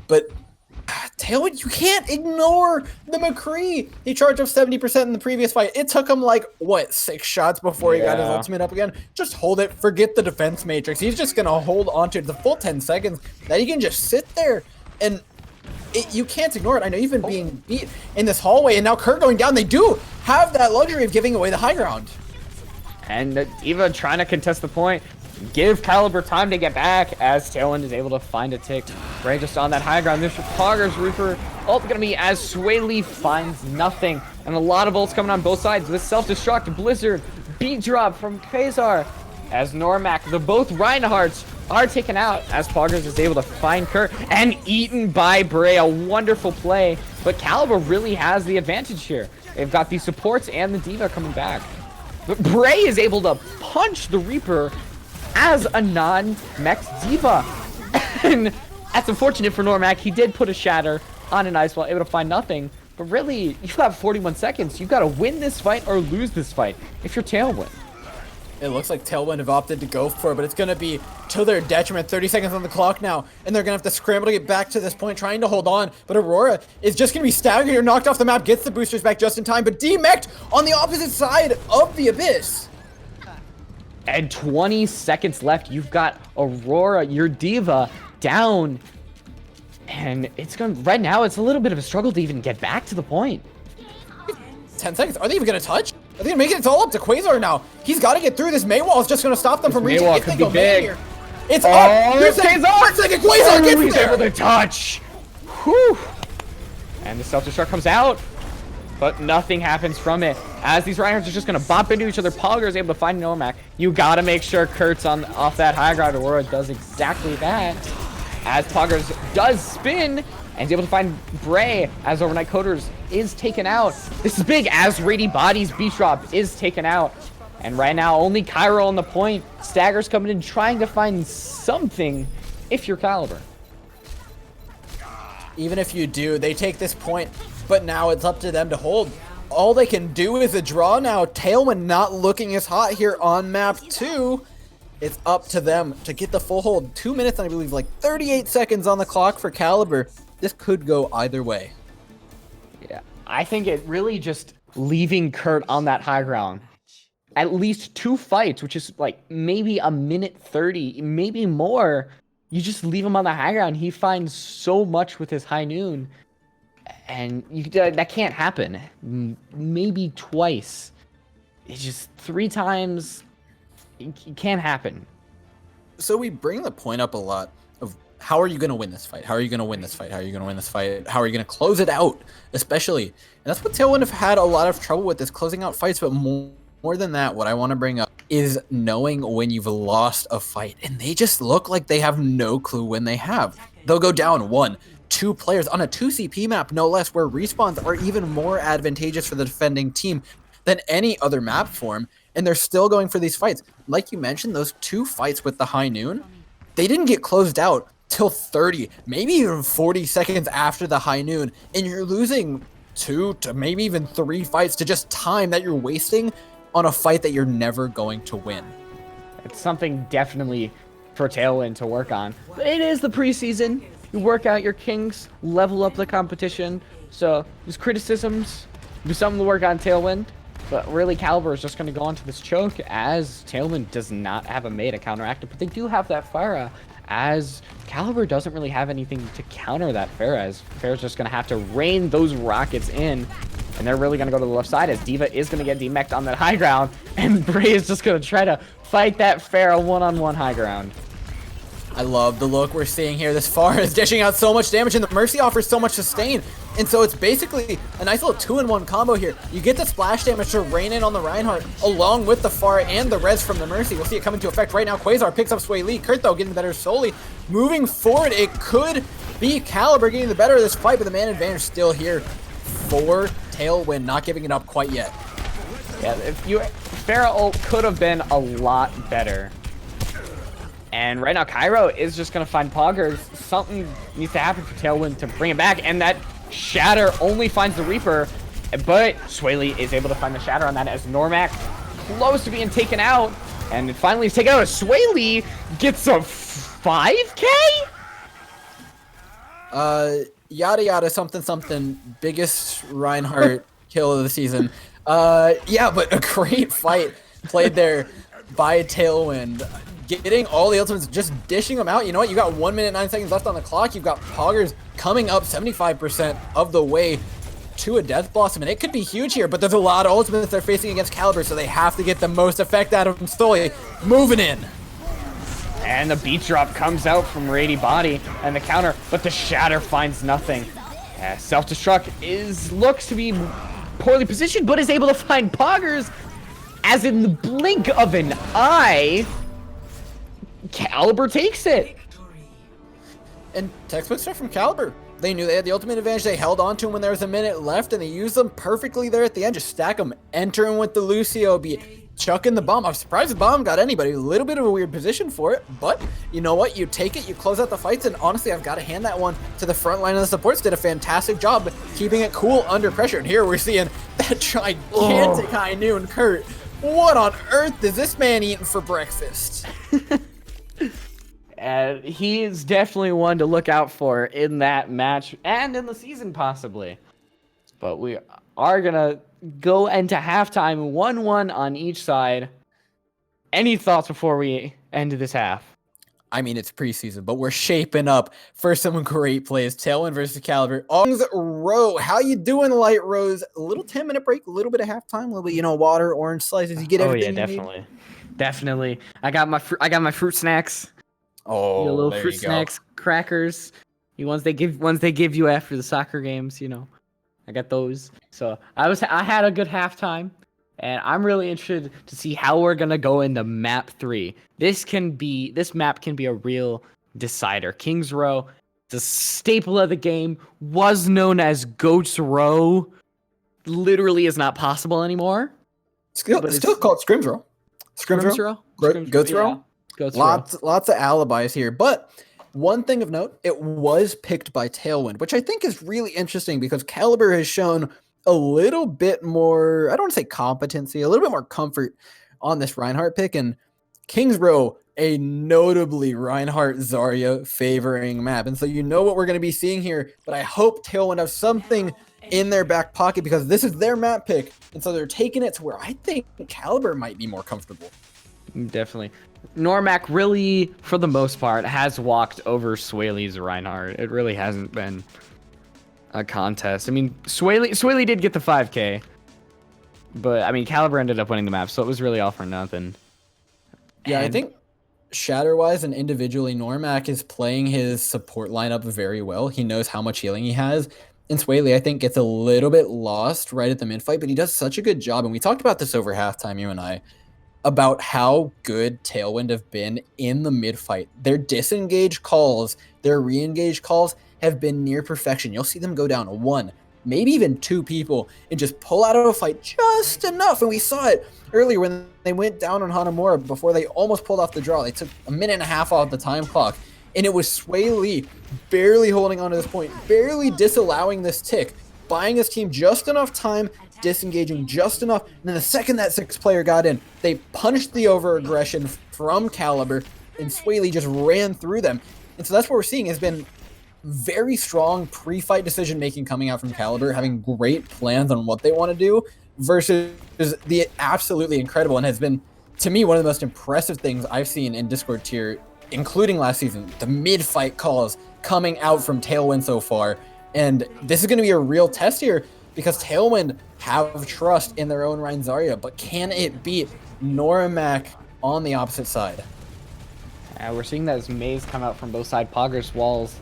But Tailwind, you can't ignore the McCree. He charged up 70% in the previous fight. It took him like, what, 6 shots before he got his ultimate up again? Just hold it. Forget the defense matrix. He's just going to hold on to the full 10 seconds. That he can just sit there and you can't ignore it. I know you've been being beat in this hallway, and now Kurt going down. They do have that luxury of giving away the high ground. And D.Va trying to contest the point. Give Kalibur time to get back, as Tailwind is able to find a tick. Bray just on that high ground. This Poggers Reaper ult going to be as Swaley finds nothing. And a lot of ults coming on both sides. This self-destruct, Blizzard, beat drop from Quasar as Normac, the both Reinhardts are taken out as Poggers is able to find Kurt and eaten by Bray. A wonderful play, but Kalibur really has the advantage here. They've got the supports and the D.Va coming back. But Bray is able to punch the Reaper as a non-mech D.Va. And that's unfortunate for Normac. He did put a shatter on an ice wall, able to find nothing. But really, you've got 41 seconds. You've got to win this fight or lose this fight if you're Tailwind. It looks like Tailwind have opted to go for it, but it's going to be to their detriment. 30 seconds on the clock now, and they're going to have to scramble to get back to this point, trying to hold on. But Aurora is just going to be staggered here, knocked off the map, gets the boosters back just in time, but demeched on the opposite side of the Abyss. And 20 seconds left. You've got Aurora, your D.Va, down. And it's going to, right now, it's a little bit of a struggle to even get back to the point. 10 seconds. Are they even going to touch? Are they going to make it? It's all up to Quasar now. He's got to get through. This Maywall is just going to stop them from reaching. Maywall could be big. Here. It's up. Here's Quasar. 1 second. Quasar gets he's there. able to touch. Whew. And the self-destruct comes out, but nothing happens from it. As these Reinhardts are just going to bop into each other, Poggers is able to find Normac. You got to make sure Kurt's off that high ground. Aurora does exactly that. As Poggers does spin, and is able to find Bray as Overnight Coders is taken out. This is big as Rady Body's beat drop is taken out. And right now, only Cairo on the point. Stagger's coming in trying to find something if you're Kalibur. Even if you do, they take this point, but now it's up to them to hold. All they can do is a draw now. Tailwind not looking as hot here on map 2. It's up to them to get the full hold. 2 minutes, and I believe like 38 seconds on the clock for Kalibur. This could go either way. Yeah, I think it really just leaving Kurt on that high ground. At least 2 fights, which is like maybe a minute 30, maybe more. You just leave him on the high ground. He finds so much with his high noon. And that can't happen. Maybe twice. It's just 3 times. It can't happen. So we bring the point up a lot of how are you going to win this fight? How are you going to win this fight? How are you going to win this fight? How are you going to close it out? Especially. And that's what Tailwind have had a lot of trouble with, is closing out fights. But more than that, what I want to bring up is knowing when you've lost a fight. And they just look like they have no clue when they have. They'll go down 1, 2 players on a 2CP map, no less, where respawns are even more advantageous for the defending team than any other map form. And they're still going for these fights. Like you mentioned, those 2 fights with the high noon, they didn't get closed out till 30, maybe even 40 seconds after the high noon. And you're losing 2 to maybe even 3 fights to just time that you're wasting on a fight that you're never going to win. It's something definitely for Tailwind to work on. But it is the preseason. You work out your kinks, level up the competition. So there's criticisms, do something to work on Tailwind. But really, Kalibur is just going to go onto this choke as Tailwind does not have a meta counteract it. But they do have that Pharah, as Kalibur doesn't really have anything to counter that Pharah, as Pharah's just going to have to rain those rockets in. And they're really going to go to the left side as D.Va is going to get demeched on that high ground. And Bray is just going to try to fight that Pharah one-on-one high ground. I love the look we're seeing here. This Pharah is dishing out so much damage, and the Mercy offers so much sustain. And so it's basically a nice little 2-in-1 combo here. You get the splash damage to rain in on the Reinhardt, along with the Pharah and the res from the Mercy. We'll see it come into effect right now. Quasar picks up Sway Lee. Kurt, though, getting the better solely. Moving forward, it could be Kalibur getting the better of this fight, but the man advantage still here for Tailwind, not giving it up quite yet. Yeah, Pharah ult could have been a lot better. And right now, Cairo is just going to find Poggers. Something needs to happen for Tailwind to bring it back. And that Shatter only finds the Reaper. But Swaley is able to find the Shatter on that as Normac close to being taken out. And finally he's taken out as Swaley gets a 5K? Yada yada something something. Biggest Reinhardt kill of the season. Yeah, but a great fight played there by Tailwind. Getting all the ultimates, just dishing them out. You know what? You got 1 minute, 9 seconds left on the clock. You've got Poggers coming up 75% of the way to a Death Blossom, and it could be huge here, but there's a lot of ultimates they're facing against Kalibur, so they have to get the most effect out of them slowly. Moving in. And the beat drop comes out from Rady Body and the counter, but the Shatter finds nothing. Self-destruct looks to be poorly positioned, but is able to find Poggers. as in the blink of an eye, Kalibur takes it. And textbook stuff from Kalibur. They knew they had the ultimate advantage. They held on to him when there was a minute left, and they used them perfectly there at the end. Just stack them, entering with the Lucio, be chucking the bomb. I'm surprised the bomb got anybody. A little bit of a weird position for it, but you know what? You take it, you close out the fights, and honestly, I've got to hand that one to the front line of the supports. Did a fantastic job keeping it cool under pressure. And here we're seeing that gigantic High Noon Kurt. What on earth is this man eating for breakfast? He is definitely one to look out for in that match and in the season possibly. But we are going to go into halftime 1-1 on each side. Any thoughts before we end this half? I mean, it's preseason, but we're shaping up for some great plays. Tailwind versus Kalibur. Row, how you doing, Light Rose? A little 10-minute break, a little bit of halftime, a little bit, water, orange slices. You get everything. Oh yeah, definitely. I got my fruit snacks. Oh, little there fruit you go. snacks, crackers. Ones they give you after the soccer games. I got those. So I had a good halftime, and I'm really interested to see how we're gonna go into map 3. This map can be a real decider. Kings Row, the staple of the game, was known as Goats Row. Literally is not possible anymore. It's still called Scrims Row. Scrims Row? Goats Row? Yeah. Goats Lots of alibis here, but one thing of note, it was picked by Tailwind, which I think is really interesting because Kalibur has shown a little bit more, I don't want to say competency, a little bit more comfort on this Reinhardt pick, and Kings Row, a notably Reinhardt Zarya favoring map. And so you know what we're going to be seeing here, but I hope Tailwind has something in their back pocket because this is their map pick, and so they're taking it to where I think Kalibur might be more comfortable. Definitely. Normac really, for the most part, has walked over Swaley's Reinhardt. It really hasn't been a contest. I mean, Swaley did get the 5K, but I mean, Kalibur ended up winning the map, so it was really all for nothing. Yeah, I think shatter-wise and individually, Normac is playing his support lineup very well. He knows how much healing he has. And Swaley, I think, gets a little bit lost right at the mid-fight, but he does such a good job. And we talked about this over halftime, you and I, about how good Tailwind have been in the mid-fight. Their disengage calls, their re-engage calls have been near perfection. You'll see them go down 1, maybe even 2 people and just pull out of a fight just enough. And we saw it earlier when they went down on Hanamura before they almost pulled off the draw. They took a minute and a half off the time clock. And it was Swaley barely holding on to this point, barely disallowing this tick, buying his team just enough time, disengaging just enough, and then the second that 6th player got in, they punished the over-aggression from Kalibur, and Swaley just ran through them. And so that's what we're seeing has been very strong pre-fight decision-making coming out from Kalibur, having great plans on what they want to do, versus the absolutely incredible, and has been, to me, one of the most impressive things I've seen in Discord tier, including last season, the mid-fight calls coming out from Tailwind so far. And this is going to be a real test here, because Tailwind have trust in their own Rein Zarya, but can it beat Normac on the opposite side? We're seeing that as Maze come out from both sides. Pogger's walls,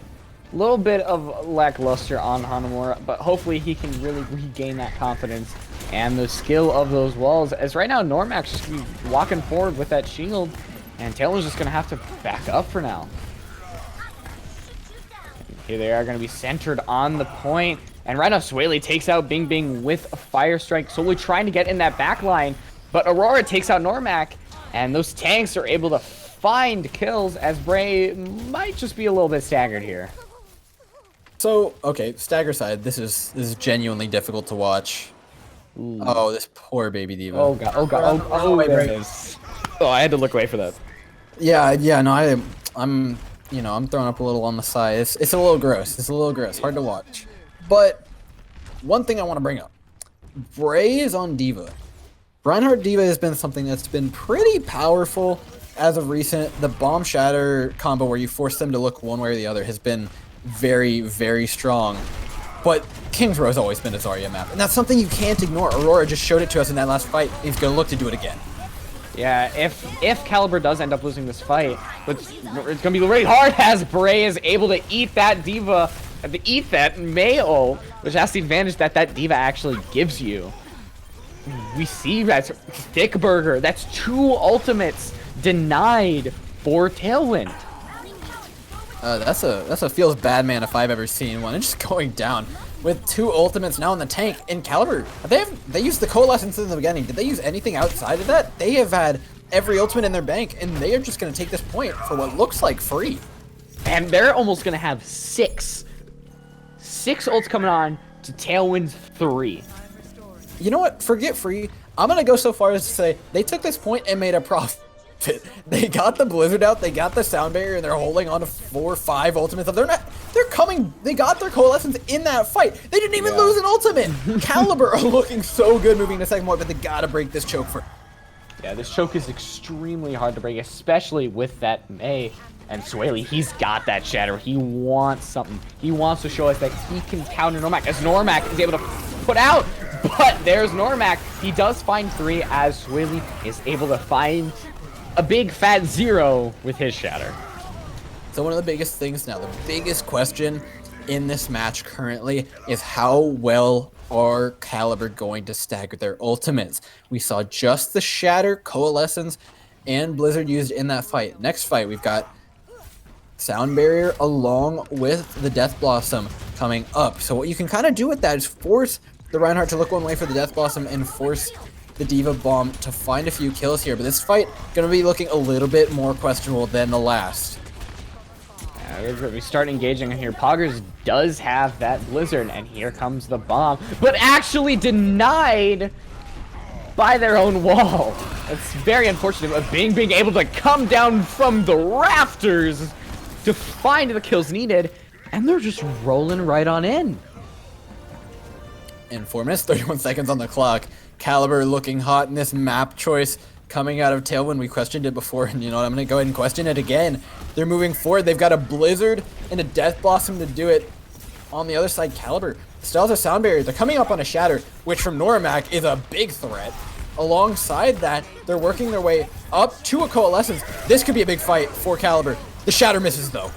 a little bit of lackluster on Hanamura, but hopefully he can really regain that confidence and the skill of those walls, as right now Normac's just gonna be walking forward with that shield, and Taylor's just going to have to back up for now. Here they are going to be centered on the point. And right now, Swaley takes out Bing Bing with a Fire Strike. Solely trying to get in that back line. But Aurora takes out Normac. And those tanks are able to find kills, as Bray might just be a little bit staggered here. So, okay, stagger side, this is genuinely difficult to watch. Ooh. Oh, this poor baby diva. Oh, God. Oh, God. Oh, there it is. Oh, I had to look away for that. Yeah, no, I'm throwing up a little on the side. It's a little gross. It's a little gross. Hard to watch. But one thing I want to bring up. Bray is on Diva. Reinhardt Diva has been something that's been pretty powerful as of recent. The Bomb Shatter combo where you force them to look one way or the other has been very, very strong. But Kings Row has always been a Zarya map. And that's something you can't ignore. Aurora just showed it to us in that last fight. He's going to look to do it again. Yeah, if Kalibur does end up losing this fight, it's going to be really hard as Bray is able to eat that Diva, to eat that Mayo, which has the advantage that Diva actually gives you. we see that's Thick Burger. That's 2 ultimates denied for Tailwind. That's a feels bad man if I've ever seen one. And just going down with 2 ultimates now in the tank. In Kalibur, they used the Coalescence in the beginning. Did they use anything outside of that? They have had every ultimate in their bank, and they are just going to take this point for what looks like free. And they're almost going to have 6 ults coming on to Tailwind's 3. You know what? Forget free. I'm going to go so far as to say they took this point and made a profit. They got the Blizzard out, they got the Sound Barrier, and they're holding on to 4 or 5 ultimates. They're coming, they got their Coalescence in that fight. They didn't even lose an ultimate. Kalibur are looking so good moving to second point, but they gotta break this choke for. Yeah, this choke is extremely hard to break, especially with that May. And Swaley, he's got that shatter. He wants something. He wants to show us that he can counter Normac, as Normac is able to put out. But there's Normac. He does find 3, as Swaley is able to find a big fat 0 with his shatter. So one of the biggest things now, the biggest question in this match currently is how well are Kalibur going to stagger their ultimates? We saw just the Shatter, Coalescence, and Blizzard used in that fight. Next fight, we've got Sound Barrier along with the Death Blossom coming up. So what you can kind of do with that is force the Reinhardt to look one way for the Death Blossom and force the Diva Bomb to find a few kills here. But this fight going to be looking a little bit more questionable than the last. We start engaging here. Poggers does have that Blizzard, and here comes the bomb, but actually denied by their own wall. It's very unfortunate, but Bing being able to come down from the rafters to find the kills needed, and they're just rolling right on in. In 4 minutes, 31 seconds on the clock. Kalibur looking hot in this map choice coming out of Tailwind. We questioned it before, and you know what? I'm going to go ahead and question it again. They're moving forward. They've got a Blizzard and a Death Blossom to do it. On the other side, Kalibur still has a Sound Barrier. They're coming up on a Shatter, which from Normac is a big threat. Alongside that, they're working their way up to a Coalescence. This could be a big fight for Kalibur. The Shatter misses, though.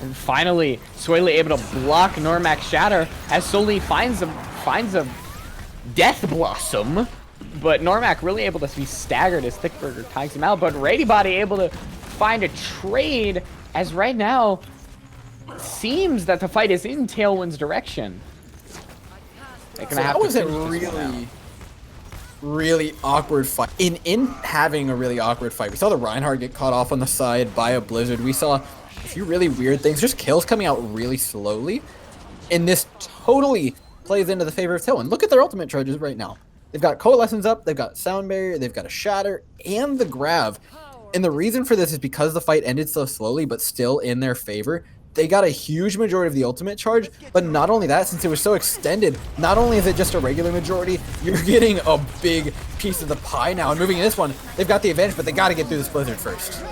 And finally, Swaley able to block Normac's Shatter as Soli finds a Death Blossom. But Normac really able to be staggered as Thickburger tags him out. But Radybody able to find a trade, as right now it seems that the fight is in Tailwind's direction. So that was a really awkward fight. In having a really awkward fight, we saw the Reinhardt get caught off on the side by a Blizzard. We saw a few really weird things, just kills coming out really slowly. And this totally plays into the favor of Tailwind. Look at their ultimate charges right now. They've got Coalescence up, they've got Sound Barrier, they've got a Shatter, and the Grav. And the reason for this is because the fight ended so slowly, but still in their favor. They got a huge majority of the ultimate charge, but not only that, since it was so extended, not only is it just a regular majority, you're getting a big piece of the pie now. And moving in this one, they've got the advantage, but they got to get through this Blizzard first.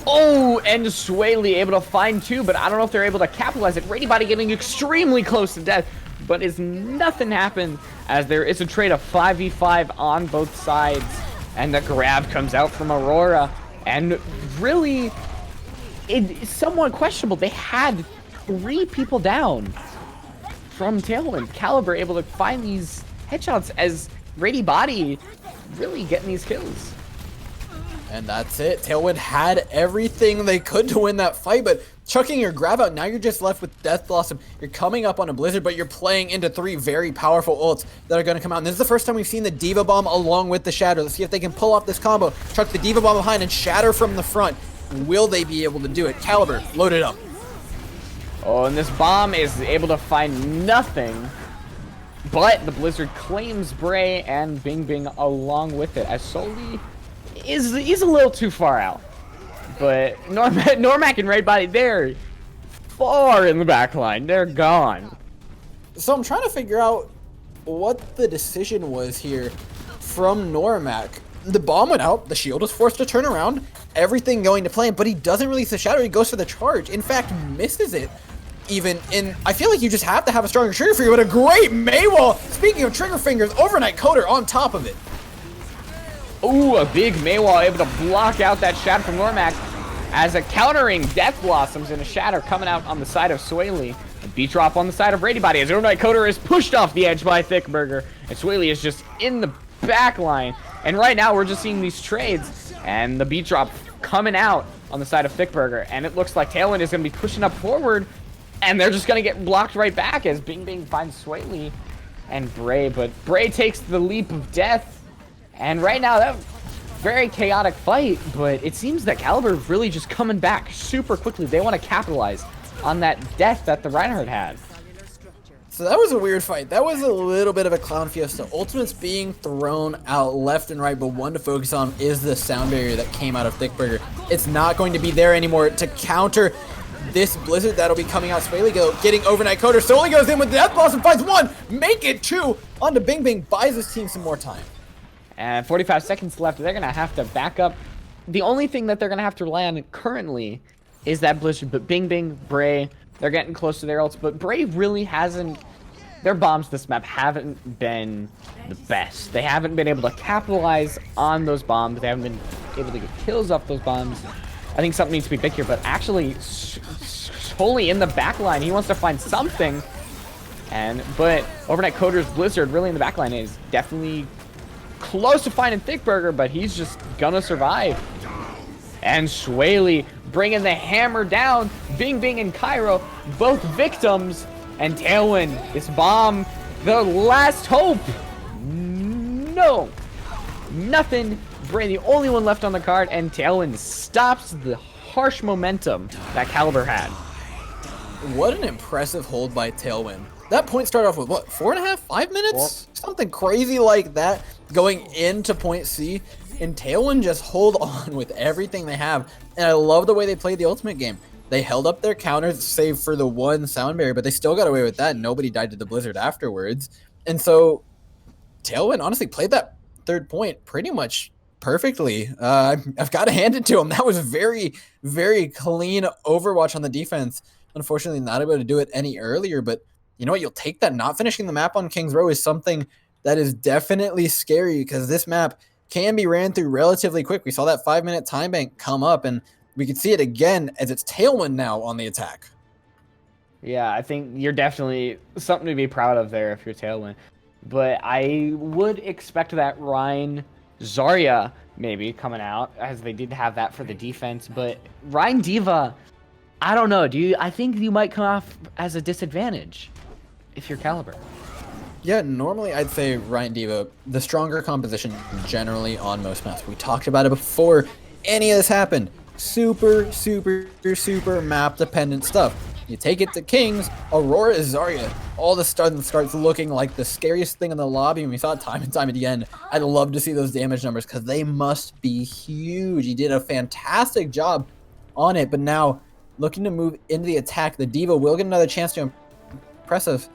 Oh, and Swaley able to find 2, but I don't know if they're able to capitalize it. Radybody getting extremely close to death, but is nothing happened as there is a trade of 5v5 on both sides, and the grab comes out from Aurora, and really, it's somewhat questionable. They had 3 people down from Tailwind. Kalibur able to find these headshots as Radybody really getting these kills. And that's it. Tailwind had everything they could to win that fight, but chucking your grab out, now you're just left with Death Blossom. You're coming up on a Blizzard, but you're playing into 3 very powerful ults that are going to come out. And this is the first time we've seen the Diva Bomb along with the Shatter. Let's see if they can pull off this combo. Chuck the Diva Bomb behind and Shatter from the front. Will they be able to do it? Kalibur, load it up. Oh, and this bomb is able to find nothing, but the Blizzard claims Bray and Bing Bing along with it, as Soli he's a little too far out. But Normac and Radybody, they're far in the back line. They're gone. So I'm trying to figure out what the decision was here from Normac. The bomb went out, the shield was forced to turn around, everything going to plan, but he doesn't release the Shatter, he goes for the charge. In fact, misses it. Even in, I feel like you just have to have a stronger trigger finger, but a great Maywall. Speaking of trigger fingers, overnight coder on top of it. Ooh, a big Maywall able to block out that Shatter from Normac as a countering Death Blossoms and a Shatter coming out on the side of Swaley. A beat drop on the side of Brady Body as Overnight Coder is pushed off the edge by Thickburger. And Swaley is just in the back line. And right now we're just seeing these trades and the beat drop coming out on the side of Thickburger. And it looks like Tailwind is going to be pushing up forward. And they're just going to get blocked right back as Bing Bing finds Swaley and Bray. But Bray takes the leap of death. And right now that very chaotic fight. But it seems that Kalibur is really just coming back super quickly. They want to capitalize on that death that the Reinhardt had. So that was a weird fight. That was a little bit of a clown fiesta. Ultimates being thrown out left and right, but one to focus on is the sound barrier that came out of Thickburger. It's not going to be there anymore to counter this blizzard that'll be coming out. Swaley getting Overnight Coder. Solely goes in with the Death Blossom, finds one, make it two. On to Bing Bing, buys his team some more time. And 45 seconds left. They're going to have to back up. The only thing that they're going to have to rely on currently is that blizzard. But Bing Bing, Bray, they're getting close to their ults. But Bray really hasn't... Their bombs this map haven't been the best. They haven't been able to capitalize on those bombs. They haven't been able to get kills off those bombs. I think something needs to be big here. But actually, solely in the back line, he wants to find something. But Overnight Coder's blizzard really in the back line is definitely close to finding Thickburger, but he's just gonna survive. And Swaley bringing the hammer down. Bing Bing and Cairo, both victims. And Tailwind, this bomb, the last hope. No, nothing. Bray, the only one left on the card, and Tailwind stops the harsh momentum that Kalibur had. What an impressive hold by Tailwind. That point started off with what, 4.5, 5 minutes? Something crazy like that going into point C. And Tailwind just hold on with everything they have. And I love the way they played the ultimate game. They held up their counters, save for the one sound barrier, but they still got away with that. Nobody died to the blizzard afterwards. And so Tailwind honestly played that third point pretty much perfectly. I've got to hand it to him. That was very, very clean overwatch on the defense. Unfortunately, not able to do it any earlier, but you know what? You'll take that. Not finishing the map on King's Row is something that is definitely scary because this map can be ran through relatively quick. We saw that 5-minute time bank come up, and we can see it again as it's Tailwind now on the attack. Yeah, I think you're definitely something to be proud of there if you're Tailwind. But I would expect that Rein Zarya maybe coming out, as they did have that for the defense. But Rein D.Va, I don't know. I think you might come off as a disadvantage if you're Kalibur. Yeah, normally I'd say Rein D.Va, the stronger composition generally on most maps. We talked about it before any of this happened. Super map dependent stuff. You take it to Kings, Aurora Zarya. All of a sudden starts looking like the scariest thing in the lobby, and we saw it time and time again. I'd love to see those damage numbers because they must be huge. He did a fantastic job on it, but now looking to move into the attack, the D.Va will get another chance to impress us.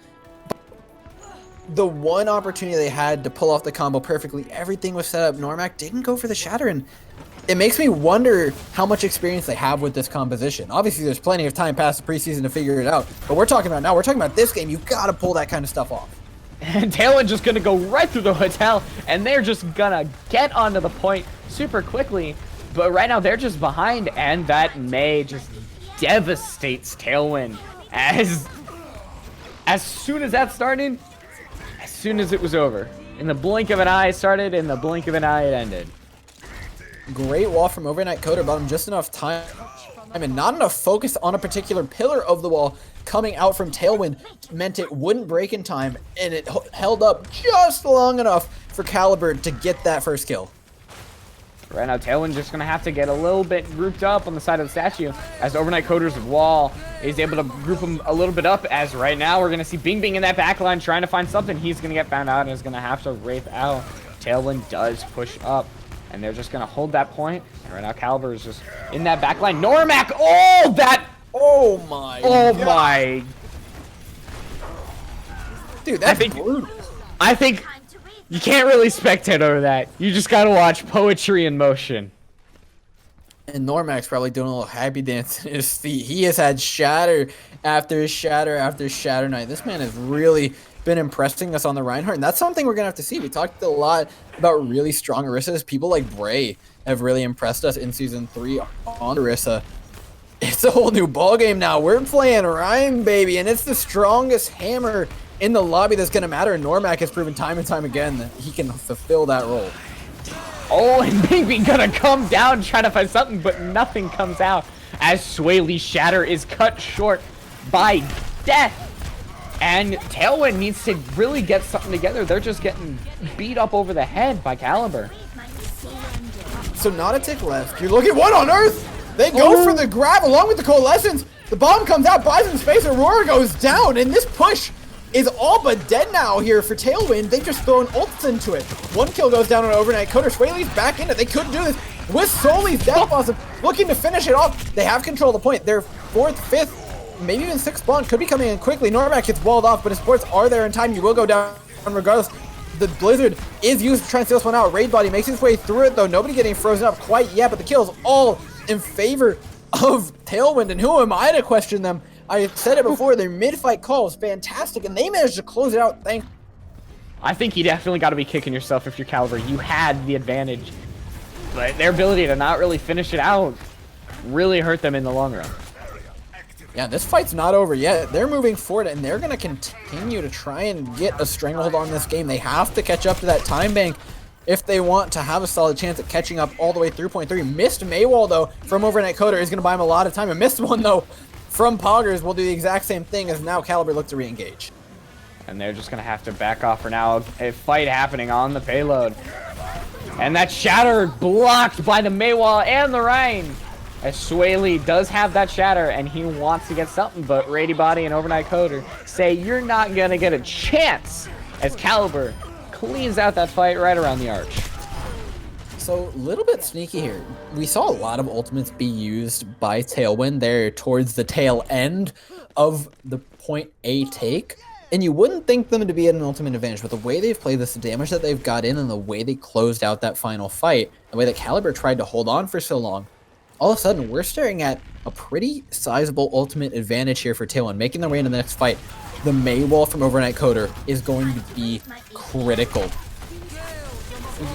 The one opportunity they had to pull off the combo perfectly, everything was set up. Normac didn't go for the shatter, and it makes me wonder how much experience they have with this composition. Obviously, there's plenty of time past the preseason to figure it out, but we're talking about this game. You gotta pull that kind of stuff off. And Tailwind just gonna go right through the hotel, and they're just gonna get onto the point super quickly. But right now, they're just behind, and that May just devastates Tailwind. As soon as that started, as soon as it was over. In the blink of an eye it started, in the blink of an eye it ended. Great wall from Overnight Coder, bought him just enough time and not enough focus on a particular pillar of the wall coming out from Tailwind meant it wouldn't break in time, and it held up just long enough for Kalibur to get that first kill. Right now, Tailwind just going to have to get a little bit grouped up on the side of the statue as Overnight Coder's wall is able to group him a little bit up, as right now we're going to see Bing Bing in that back line trying to find something. He's going to get found out and is going to have to wraith out. Tailwind does push up, and they're just going to hold that point. And right now, Kalibur is just in that back line. Normac, oh my God. Dude, that's brutal. I think you can't really spectate over that. You just gotta watch poetry in motion. And Normac's probably doing a little happy dance in his feet. He has had shatter after shatter after shatter night. This man has really been impressing us on the Reinhardt, and that's something we're gonna have to see. We talked a lot about really strong Orissas. People like Bray have really impressed us in Season 3 on Orissa. It's a whole new ballgame now. We're playing Rhyme, baby, and it's the strongest hammer in the lobby that's going to matter. And Normac has proven time and time again that he can fulfill that role. Oh, and maybe gonna come down, try to find something, but nothing comes out as Swaley's shatter is cut short by death. And Tailwind needs to really get something together. They're just getting beat up over the head by Kalibur. So not a tick left. You're looking, what on earth? They go for the grab along with the Coalescence. The bomb comes out, buys him space, Aurora goes down, and this push is all but dead now here for Tailwind. They've just thrown ults into it. One kill goes down on Overnight Coder. Swaley's back in it. They could do this with Soli's Death Blossom looking to finish it off. They have control of the point. Their 4th, 5th, maybe even 6th spawn could be coming in quickly. Normac gets walled off, but his supports are there in time. You will go down regardless. The Blizzard is used to try and steal this one out. Raid Body makes his way through it, though. Nobody getting frozen up quite yet, but the kills all in favor of Tailwind. And who am I to question them? I said it before, their mid-fight call was fantastic, and they managed to close it out. I think you definitely got to be kicking yourself if you're Kalibur. You had the advantage, but their ability to not really finish it out really hurt them in the long run. Yeah, this fight's not over yet. They're moving forward, and they're going to continue to try and get a stranglehold on this game. They have to catch up to that time bank if they want to have a solid chance at catching up all the way through point 3. Missed Maywall, though, from Overnight Coder is going to buy him a lot of time. And missed one, though, from Poggers will do the exact same thing as now Kalibur look to re-engage. And they're just going to have to back off for now. A fight happening on the payload. And that shatter blocked by the Maywall and the Rhine. As Swaley does have that shatter and he wants to get something, but Rady Body and Overnight Coder say you're not going to get a chance as Kalibur cleans out that fight right around the arch. So a little bit sneaky here. We saw a lot of ultimates be used by Tailwind there towards the tail end of the point A take. And you wouldn't think them to be at an ultimate advantage, but the way they've played this, the damage that they've got in, and the way they closed out that final fight, the way that Kalibur tried to hold on for so long, all of a sudden we're staring at a pretty sizable ultimate advantage here for Tailwind, making their way into the next fight. The Maywall from Overnight Coder is going to be critical.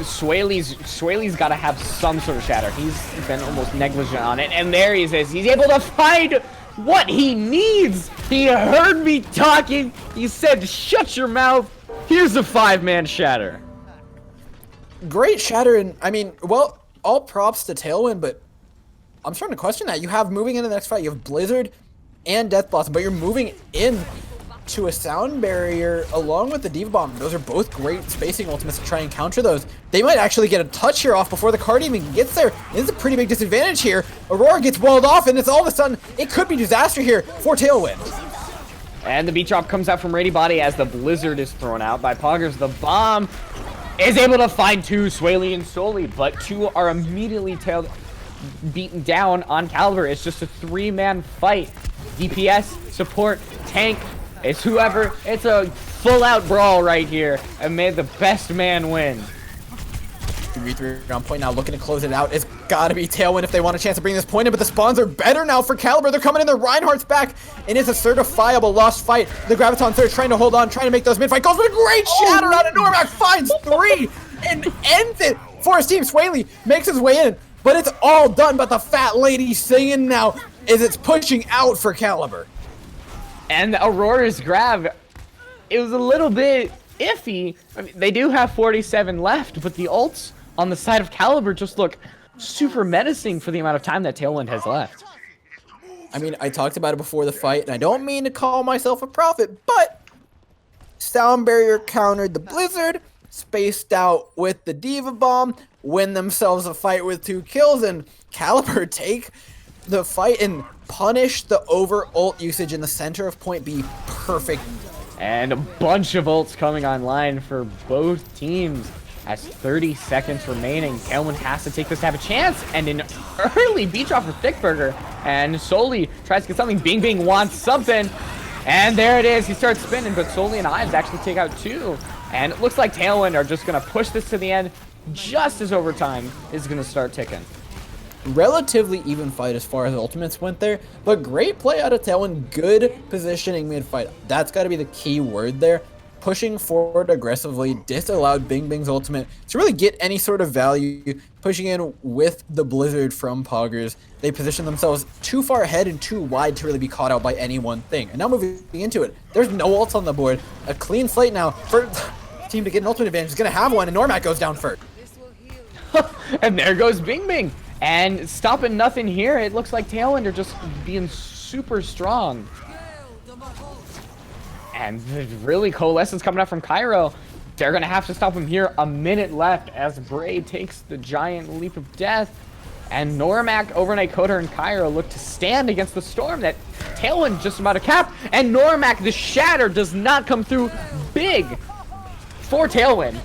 Swaley's got to have some sort of shatter. He's been almost negligent on it, and there he is. He's able to find what he needs. He heard me talking. He said, "Shut your mouth." Here's a 5-man shatter. Great shatter, and I mean, well, all props to Tailwind, but I'm starting to question that. You have moving into the next fight, you have Blizzard and Death Blossom, but you're moving in to a sound barrier along with the Diva Bomb. Those are both great spacing ultimates to try and counter those. They might actually get a touch here off before the card even gets there. This is a pretty big disadvantage here. Aurora gets walled off, and it's all of a sudden, it could be disaster here for Tailwind. And the beat drop comes out from Rady Body as the Blizzard is thrown out by Poggers. The bomb is able to find 2, Swaley and Soli, but 2 are immediately beaten down on Kalibur. It's just a 3-man fight. DPS, support, tank, it's whoever. It's a full-out brawl right here, and may the best man win. 3-3 on point now, looking to close it out. It's got to be Tailwind if they want a chance to bring this point in, but the spawns are better now for Kalibur. They're coming in, their Reinhardt's back, and it's a certifiable lost fight. The Graviton Surge trying to hold on, trying to make those mid-fight calls, but a great shatter out of Normac finds 3 and ends it for his team. Swaley makes his way in, but it's all done, but the fat lady singing now is it's pushing out for Kalibur. And Aurora's grab, it was a little bit iffy. I mean, they do have 47 left, but the ults on the side of Kalibur just look super menacing for the amount of time that Tailwind has left. I mean, I talked about it before the fight, and I don't mean to call myself a prophet, but sound barrier countered the Blizzard, spaced out with the Diva Bomb, win themselves a fight with 2 kills, and Kalibur take the fight and punish the over ult usage in the center of point B. Perfect. And a bunch of ults coming online for both teams as 30 seconds remaining. Tailwind has to take this to have a chance, and an early beat drop for Thickburger, and Soli tries to get something. Bing Bing wants something, and there it is. He starts spinning, but Soli and Ives actually take out 2, and it looks like Tailwind are just going to push this to the end just as overtime is going to start ticking. Relatively even fight as far as ultimates went there, but great play out of Tailwind. Good positioning mid-fight. That's got to be the key word there. pushing forward aggressively, disallowed Bing Bing's ultimate to really get any sort of value, pushing in with the Blizzard from Poggers. They position themselves too far ahead and too wide to really be caught out by any one thing. And now moving into it, there's no ults on the board. A clean slate now for the team to get an ultimate advantage is going to have one, and Normac goes down first. And there goes Bing Bing. And stopping nothing here. It looks like Tailwind are just being super strong. And really coalescence coming up from Cairo. They're going to have to stop him here. A minute left as Bray takes the giant leap of death. And Normac, Overnight Coder, and Cairo look to stand against the storm that Tailwind just about to cap. And Normac, the shatter, does not come through big for Tailwind.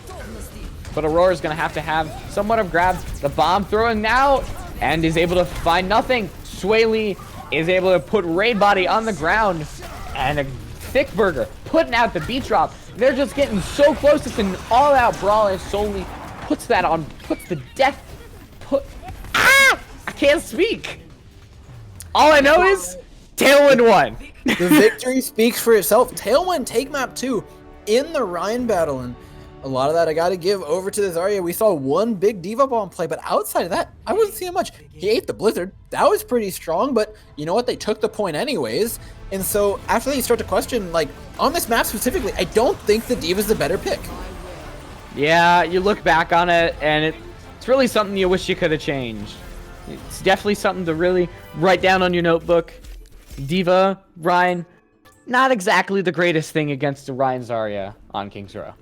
But Aurora's going to have somewhat of grabs. The bomb throwing now and is able to find nothing. Swaley is able to put Raid Body on the ground. And a Thick Burger putting out the beat drop. They're just getting so close. It's an all-out brawl as Solely puts the death. I can't speak. All I know is Tailwind won. The victory speaks for itself. Tailwind take map 2 in the Ryan battle, and a lot of that I got to give over to the Zarya. We saw one big diva bomb play, but outside of that, I wasn't seeing much. He ate the Blizzard. That was pretty strong, but you know what? They took the point anyways. And so after that, you start to question, like, on this map specifically, I don't think the diva's the better pick. Yeah, you look back on it, and it's really something you wish you could have changed. It's definitely something to really write down on your notebook. Diva, Ryan, not exactly the greatest thing against the Ryan Zarya on King's Row.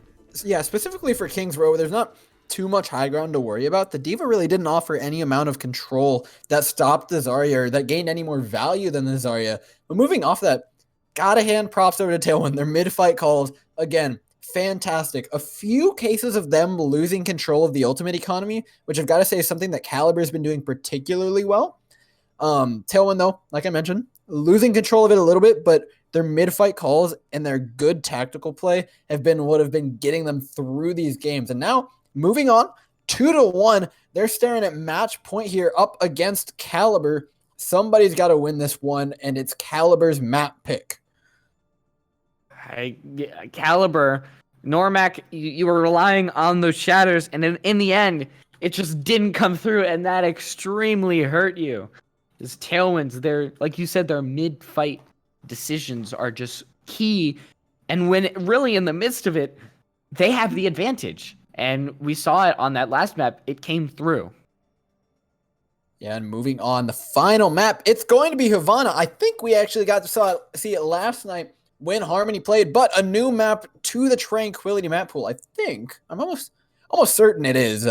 Yeah, specifically for King's Row, there's not too much high ground to worry about. The diva really didn't offer any amount of control that stopped the Zarya or that gained any more value than the Zarya. But moving off that, gotta hand props over to Tailwind. Their mid-fight calls, again, fantastic. A few cases of them losing control of the ultimate economy, which I've got to say is something that Kalibur's been doing particularly well. Tailwind, though, like I mentioned, losing control of it a little bit, but their mid-fight calls and their good tactical play have been what have been getting them through these games. And now, moving on, 2-1, they're staring at match point here up against Kalibur. Somebody's got to win this one, and it's Kalibur's map pick. Kalibur, Normac, you were relying on those shatters, and in the end, it just didn't come through, and that extremely hurt you. This Tailwinds, like you said, their mid-fight decisions are just key, and when really in the midst of it, they have the advantage. And we saw it on that last map. It came through. Yeah, and moving on, the final map, it's going to be Havana. I think we actually got to see it last night when Harmony played, but a new map to the Tranquility map pool, I think. I'm almost certain it is.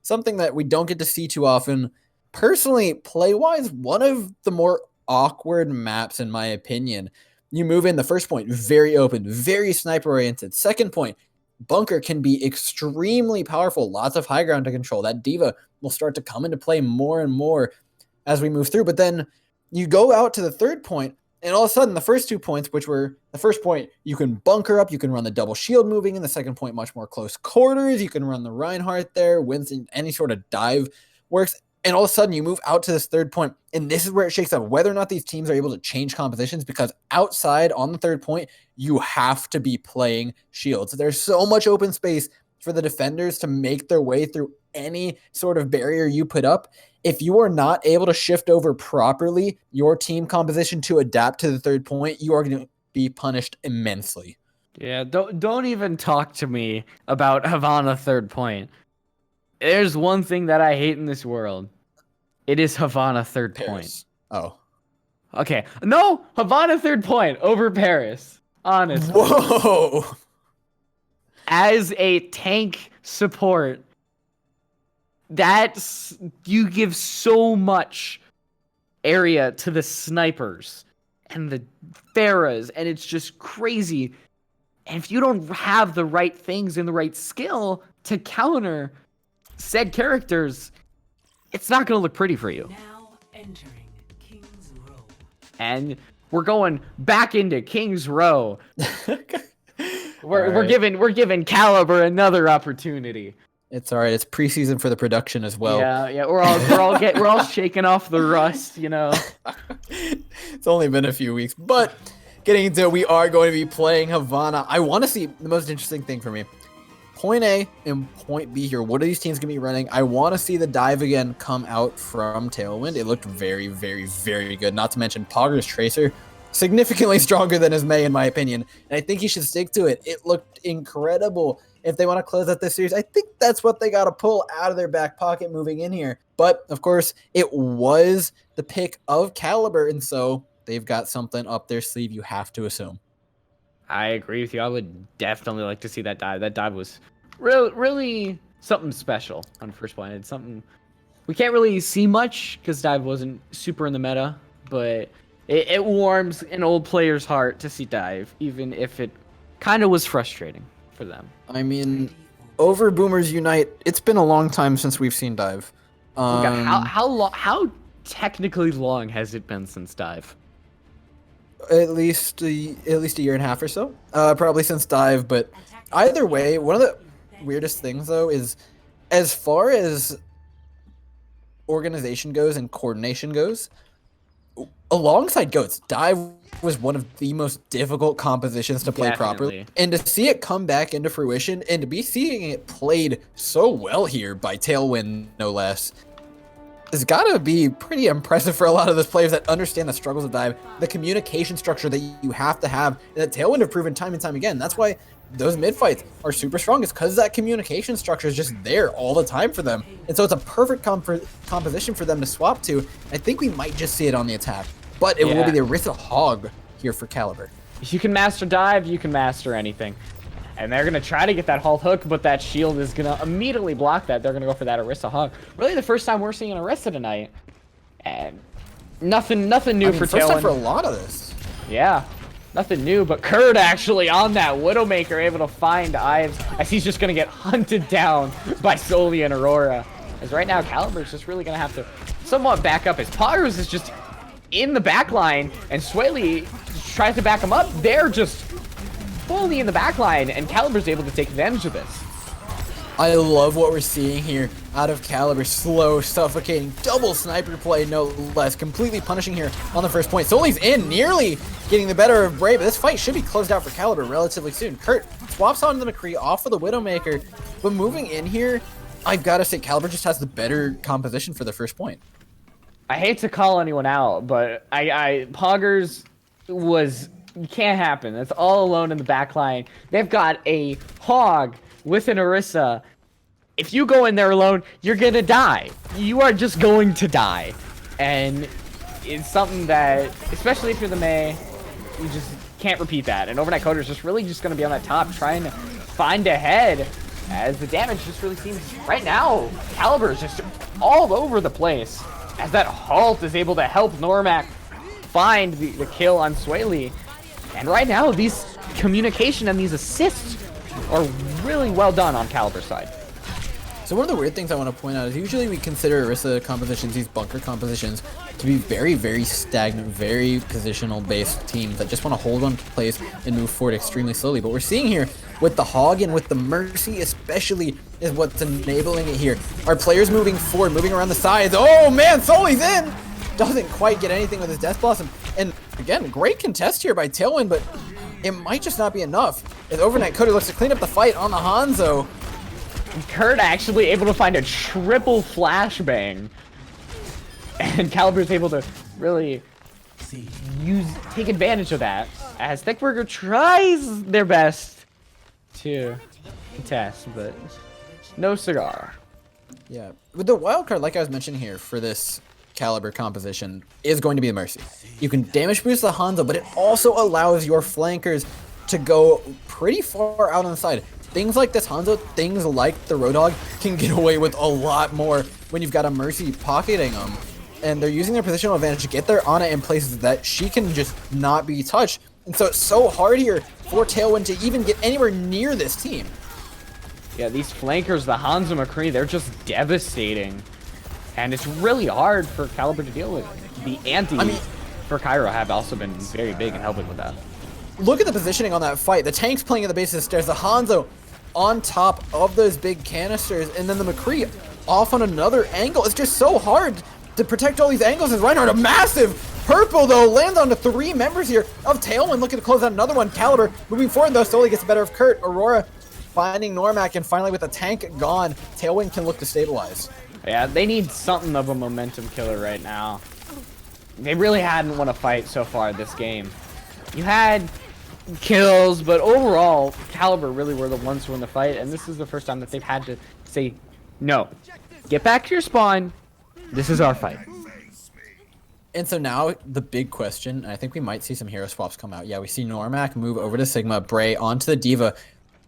Something that we don't get to see too often. Personally, play-wise, one of the more awkward maps, in my opinion. You move in the first point, very open, very sniper-oriented. Second point, bunker can be extremely powerful, lots of high ground to control. That diva will start to come into play more and more as we move through. But then you go out to the third point, and all of a sudden the first 2 points, which were the first point, you can bunker up, you can run the double shield moving in. The second point, much more close quarters. You can run the Reinhardt there, Winston, any sort of dive works. And all of a sudden you move out to this third point, and this is where it shakes up whether or not these teams are able to change compositions, because outside on the third point, you have to be playing shields. There's so much open space for the defenders to make their way through any sort of barrier you put up. If you are not able to shift over properly your team composition to adapt to the third point, you are going to be punished immensely. Yeah, don't even talk to me about Havana third point. There's one thing that I hate in this world. It is Havana third point. Oh. Okay. No, Havana third point over Paris. Honestly. Whoa. As a tank support, you give so much area to the snipers and the Pharahs, and it's just crazy. And if you don't have the right things and the right skill to counter said characters, it's not going to look pretty for you. Now entering King's Row. And we're going back into King's Row. We're giving Kalibur another opportunity. It's all right. It's preseason for the production as well. Yeah. We're all shaking off the rust, you know. It's only been a few weeks, but getting into it, we are going to be playing Havana. I want to see the most interesting thing for me. Point A and point B here. What are these teams going to be running? I want to see the dive again come out from Tailwind. It looked very, very, very good. Not to mention Pogger's Tracer, significantly stronger than his May in my opinion. And I think he should stick to it. It looked incredible. If they want to close out this series, I think that's what they got to pull out of their back pocket moving in here. But of course, it was the pick of Kalibur, and so they've got something up their sleeve, you have to assume. I agree with you. I would definitely like to see that dive. That dive was really something special on first point. It's something we can't really see much because dive wasn't super in the meta, but it warms an old player's heart to see dive, even if it kind of was frustrating for them. I mean, over Boomers Unite, it's been a long time since we've seen dive. How technically long has it been since dive? At least a year and a half or so, probably since dive. But either way, one of the weirdest things though is, as far as organization goes and coordination goes, alongside goats, dive was one of the most difficult compositions to play properly, and to see it come back into fruition and to be seeing it played so well here by Tailwind no less, it's got to be pretty impressive for a lot of those players that understand the struggles of dive, the communication structure that you have to have, and that Tailwind have proven time and time again. That's why those mid fights are super strong, is because that communication structure is just there all the time for them. And so it's a perfect composition for them to swap to. I think we might just see it on the attack, but it will be the Orisa Hog here for Kalibur. If you can master dive, you can master anything. And they're going to try to get that halt hook, but that shield is going to immediately block that. They're going to go for that Orisa Hog. Really the first time we're seeing an Orisa tonight. And nothing new for Tailwind. First time for a lot of this. Yeah, nothing new, but Kurd actually on that Widowmaker, able to find Ives as he's just going to get hunted down by Soli and Aurora. As right now, Kalibur's just really going to have to somewhat back up. His Poggers is just in the back line, and Swaley tries to back him up. They're just fully in the back line, and Kalibur's able to take advantage of this. I love what we're seeing here out of Kalibur. Slow, suffocating, double sniper play, no less. Completely punishing here on the first point. Soli's in, nearly getting the better of Brave. This fight should be closed out for Kalibur relatively soon. Kurt swaps onto the McCree off of the Widowmaker, but moving in here, I've got to say Kalibur just has the better composition for the first point. I hate to call anyone out, but Poggers was... can't happen. That's all alone in the back line. They've got a Hog with an Orisa. If you go in there alone, you're gonna die. You are just going to die. And it's something that, especially if you're the May, you just can't repeat that. And Overnight Coder's just really just gonna be on that top trying to find a head, as the damage just really seems right now. Kalibur is just all over the place, as that halt is able to help Normac find the kill on Swaley. And right now, these communication and these assists are really well done on Kalibur's side. So one of the weird things I want to point out is usually we consider Orisa compositions, these bunker compositions, to be very, very stagnant, very positional-based teams that just want to hold on to place and move forward extremely slowly. But we're seeing here with the Hog and with the Mercy especially is what's enabling it here. Our players moving forward, moving around the sides. Oh man, Soli's in! Doesn't quite get anything with his Death Blossom. And again, great contest here by Tailwind, but it might just not be enough. As Overnight Coder looks to clean up the fight on the Hanzo. Kurt actually able to find a triple flashbang. And Kalibur's able to really take advantage of that, as Thickburger tries their best to contest, but no cigar. Yeah, with the wild card, like I was mentioning here, for this Kalibur composition is going to be the Mercy. You can damage boost the Hanzo, but it also allows your flankers to go pretty far out on the side. Things like this Hanzo, things like the Roadhog can get away with a lot more when you've got a Mercy pocketing them. And they're using their positional advantage to get their Ana in places that she can just not be touched. And so it's so hard here for Tailwind to even get anywhere near this team. Yeah, these flankers, the Hanzo McCree, they're just devastating. And it's really hard for Kalibur to deal with. The anti for Cairo have also been very big in helping with that. Look at the positioning on that fight. The tank's playing at the base of the stairs. The Hanzo on top of those big canisters. And then the McCree off on another angle. It's just so hard to protect all these angles. And Reinhardt, a massive Purple, though, lands onto 3 members here of Tailwind, looking to close out another one. Kalibur moving forward, though, slowly gets the better of Kurt. Aurora finding Normac, and finally with the tank gone, Tailwind can look to stabilize. Yeah, they need something of a momentum killer right now. They really hadn't won a fight so far this game. You had kills, but overall, Kalibur really were the ones who won the fight, and this is the first time that they've had to say, no, get back to your spawn. This is our fight. And so now the big question, I think we might see some hero swaps come out. Yeah, we see Normac move over to Sigma, Bray onto the D.Va.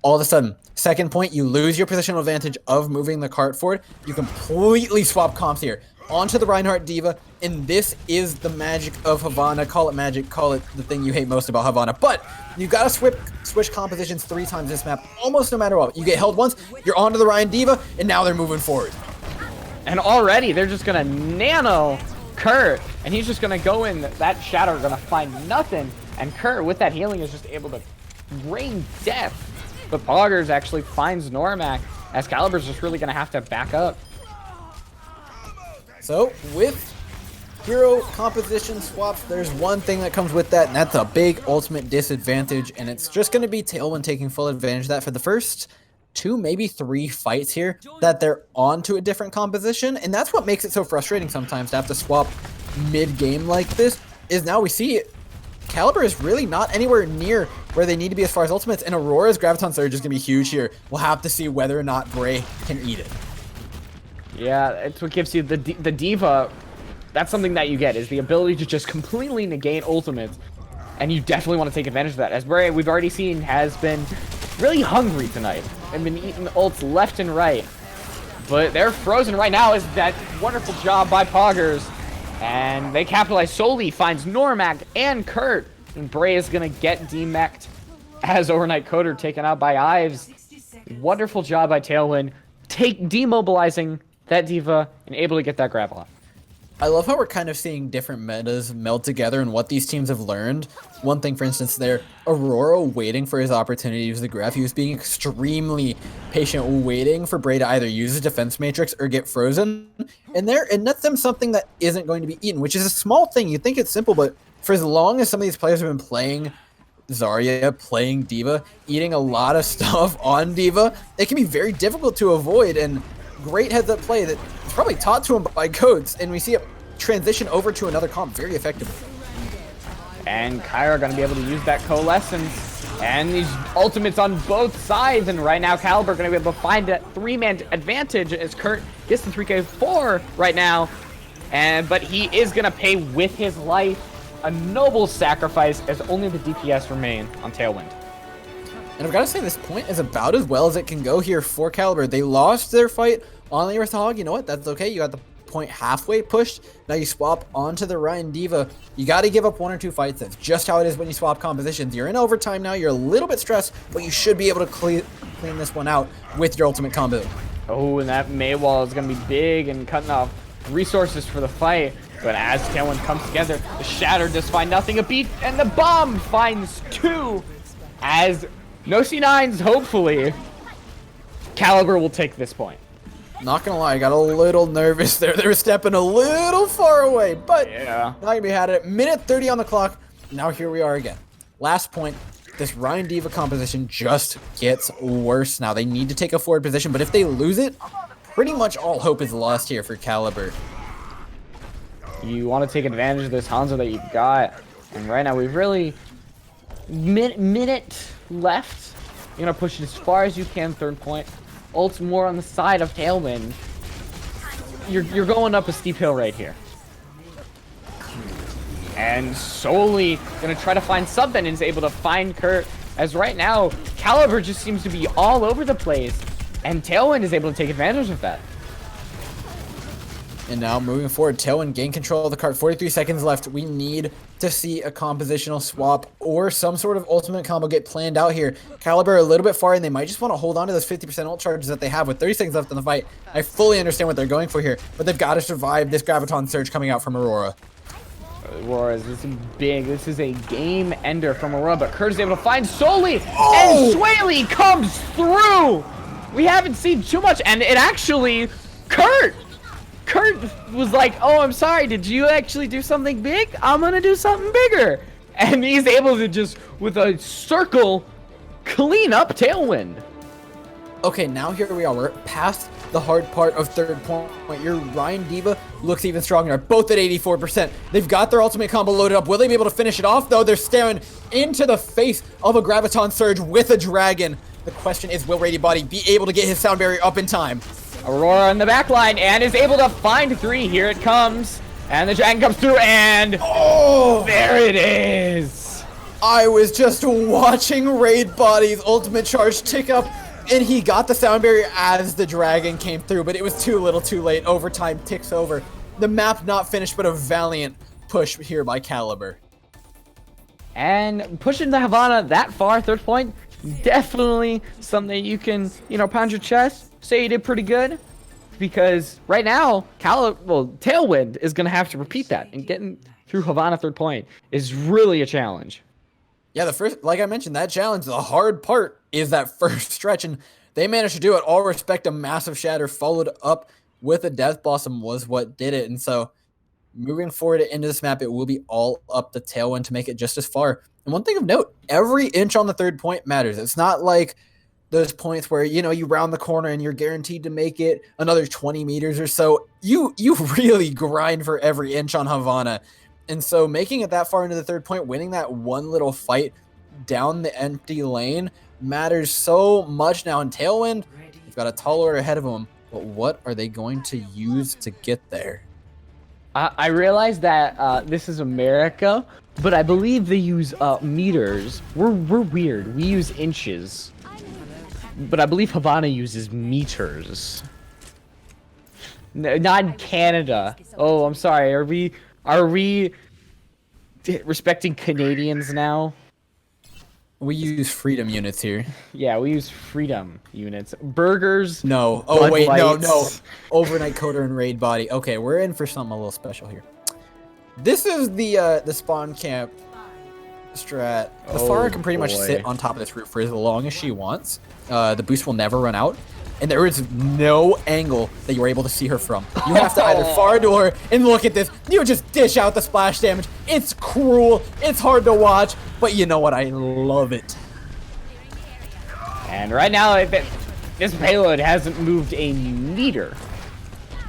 All of a sudden, second point, you lose your positional advantage of moving the cart forward. You completely swap comps here onto the Reinhardt D.Va, and this is the magic of Havana. Call it magic, call it the thing you hate most about Havana. But you gotta switch compositions 3 times this map, almost no matter what. You get held once, you're onto the Ryan D.Va, and now they're moving forward. And already, they're just gonna nano Kurt, and he's just gonna go in that shadow, gonna find nothing, and Kurt with that healing is just able to rain death. But Poggers actually finds Normac, as Kalibur's just really gonna have to back up. So with hero composition swaps, there's one thing that comes with that, and that's a big ultimate disadvantage, and it's just gonna be Tailwind taking full advantage of that for the first 2, maybe 3 fights here, that they're onto a different composition, and that's what makes it so frustrating sometimes to have to swap mid-game like this, is now we see Kalibur is really not anywhere near where they need to be as far as ultimates, and Aurora's Graviton Surge is going to be huge here. We'll have to see whether or not Bray can eat it. Yeah, it's what gives you the D.Va. That's something that you get, is the ability to just completely negate ultimates, and you definitely want to take advantage of that, as Bray, we've already seen, has been really hungry tonight and been eating ults left and right. But they're frozen right now. Is that wonderful job by Poggers, and they capitalize solely, finds Normac and Kurt, and Bray is gonna get demeched as Overnight Coder taken out by Ives. Wonderful job by Tailwind, demobilizing that D.Va and able to get that grab off. I love how we're kind of seeing different metas meld together and what these teams have learned. One thing, for instance, there, Aurora waiting for his opportunity to use the grab. He was being extremely patient, waiting for Bray to either use his defense matrix or get frozen. And it nets them something that isn't going to be eaten, which is a small thing. You think it's simple, but for as long as some of these players have been playing Zarya, playing D.Va, eating a lot of stuff on D.Va, it can be very difficult to avoid, and great heads-up play that is probably taught to him by Codes, and we see it transition over to another comp very effectively. And Kyra are going to be able to use that Coalescence, and these ultimates on both sides, and right now Kalibur going to be able to find that 3-man advantage as Kurt gets the 3k4 right now, but he is going to pay with his life, a noble sacrifice, as only the DPS remain on Tailwind. And I've got to say, this point is about as well as it can go here for Kalibur. They lost their fight on the Earthhog. You know what? That's okay. You got the point halfway pushed. Now you swap onto the Ryan D.Va. You got to give up 1 or 2 fights. That's just how it is when you swap compositions. You're in overtime now. You're a little bit stressed, but you should be able to clean this one out with your ultimate combo. Oh, and that May wall is going to be big and cutting off resources for the fight. But as Tailwind comes together, the Shatter does find nothing, a beat, and the Bomb finds 2. As no C9s, hopefully, Kalibur will take this point. Not gonna lie, I got a little nervous there. They were stepping a little far away, but yeah, not gonna be had it. Minute 30 on the clock. Now here we are again. Last point. This Ryan D.Va composition just gets worse now. They need to take a forward position, but if they lose it, pretty much all hope is lost here for Kalibur. You want to take advantage of this Hanzo that you've got, and right now we've really minute left. You're gonna push it as far as you can. 3rd point. Ult's more on the side of Tailwind. You're going up a steep hill right here. And solely gonna try to find something, and is able to find Kurt, as right now Kalibur just seems to be all over the place, and Tailwind is able to take advantage of that. And now moving forward, Tailwind gain control of the cart. 43 seconds left. We need to see a compositional swap or some sort of ultimate combo get planned out here. Kalibur a little bit far, and they might just want to hold on to those 50% ult charges that they have with 30 seconds left in the fight. I fully understand what they're going for here, but they've got to survive this Graviton Surge coming out from Aurora. Aurora, this is big. This is a game ender from Aurora, but Kurt is able to find Soli, and Swaley comes through. We haven't seen too much, and it actually, Kurt Kurt was like, oh, I'm sorry, did you actually do something big? I'm gonna do something bigger. And he's able to just, with a circle, clean up Tailwind. Okay, now here we are. We're past the hard part of third point. Your Ryan Diva looks even stronger. Both at 84%. They've got their ultimate combo loaded up. Will they be able to finish it off, though? They're staring into the face of a Graviton Surge with a Dragon. The question is, will Rady Body be able to get his sound barrier up in time? Aurora in the back line and is able to find 3. Here it comes. And the Dragon comes through and... Oh! There it is! I was just watching Raid Body's ultimate charge tick up, and he got the sound barrier as the Dragon came through, but it was too little too late. Overtime ticks over. The map not finished, but a valiant push here by Kalibur. And pushing the Havana that far, third point, definitely something you can, pound your chest, say you did pretty good. Because right now, Tailwind is going to have to repeat that, and getting through Havana third point is really a challenge. Yeah, like I mentioned, that challenge, the hard part is that first stretch, and they managed to do it. All respect, a massive shatter followed up with a Death Blossom was what did it. And so moving forward into this map, it will be all up to Tailwind to make it just as far. And one thing of note, every inch on the third point matters. It's not like those points where, you round the corner and you're guaranteed to make it another 20 meters or so. You really grind for every inch on Havana. And so making it that far into the third point, winning that one little fight down the empty lane matters so much now. In Tailwind, they've got a tall order ahead of them, but what are they going to use to get there? I realize that this is America, but I believe they use meters. We're weird. We use inches. But I believe Havana uses meters. No, not in Canada. Oh, I'm sorry. Are we respecting Canadians now? We use freedom units here. Yeah, we use freedom units. Burgers. No. Oh, Bud wait. Lights. No. Overnight Coder and Raid Body. Okay, we're in for something a little special here. This is the spawn camp strat. The Pharah can pretty much sit on top of this roof for as long as she wants. The boost will never run out. And there is no angle that you're able to see her from. You have to either far door and look at this. You just dish out the splash damage. It's cruel. It's hard to watch. But you know what? I love it. And right now, this payload hasn't moved a meter.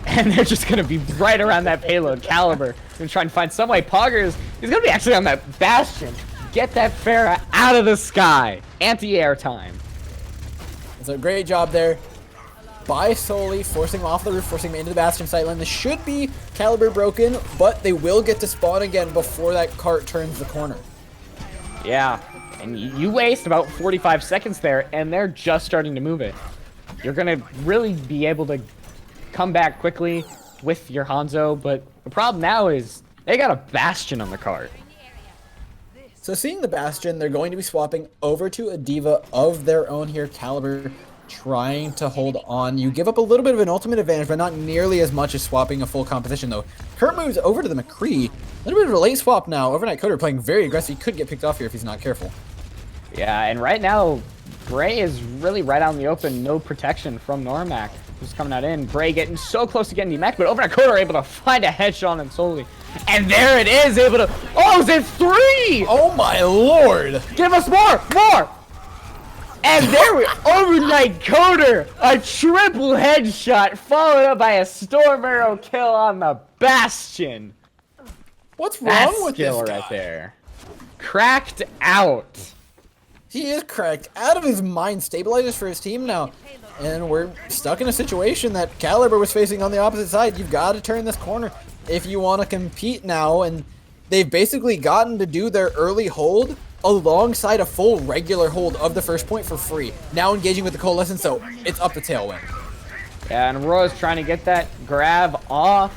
And they're just going to be right around that payload. Kalibur going to try and find some way. Poggers is going to be actually on that Bastion. Get that Pharah out of the sky. Anti-air time. It's a great job there by Soli, forcing him off the roof, forcing him into the Bastion sight line. This should be Kalibur broken, but they will get to spawn again before that cart turns the corner. Yeah, and you waste about 45 seconds there, and they're just starting to move it. You're going to really be able to come back quickly with your Hanzo, but the problem now is they got a Bastion on the cart. So seeing the Bastion, they're going to be swapping over to a Diva of their own here. Kalibur trying to hold on. You give up a little bit of an ultimate advantage, but not nearly as much as swapping a full composition, though. Kurt moves over to the McCree. A little bit of a late swap now. Overnight Coder playing very aggressive. He could get picked off here if he's not careful. Yeah, and right now, Bray is really right out in the open. No protection from Normac, who's coming out in. Bray getting so close to getting DMAC, but Overnight Coder are able to find a headshot on Soli. And there it is, able to... Oh, is it 3? Oh my lord! Give us more! More! And there we... Overnight Coder! A triple headshot followed up by a Storm Arrow kill on the Bastion. What's That's wrong with this skill guy? right there. Cracked out. He is cracked out of his mind. Stabilizers for his team now. And we're stuck in a situation that Kalibur was facing on the opposite side. You've got to turn this corner if you want to compete now. And they've basically gotten to do their early hold alongside a full regular hold of the first point for free. Now engaging with the Coalescence, so it's up to Tailwind. Yeah, and Aurora's trying to get that grab off.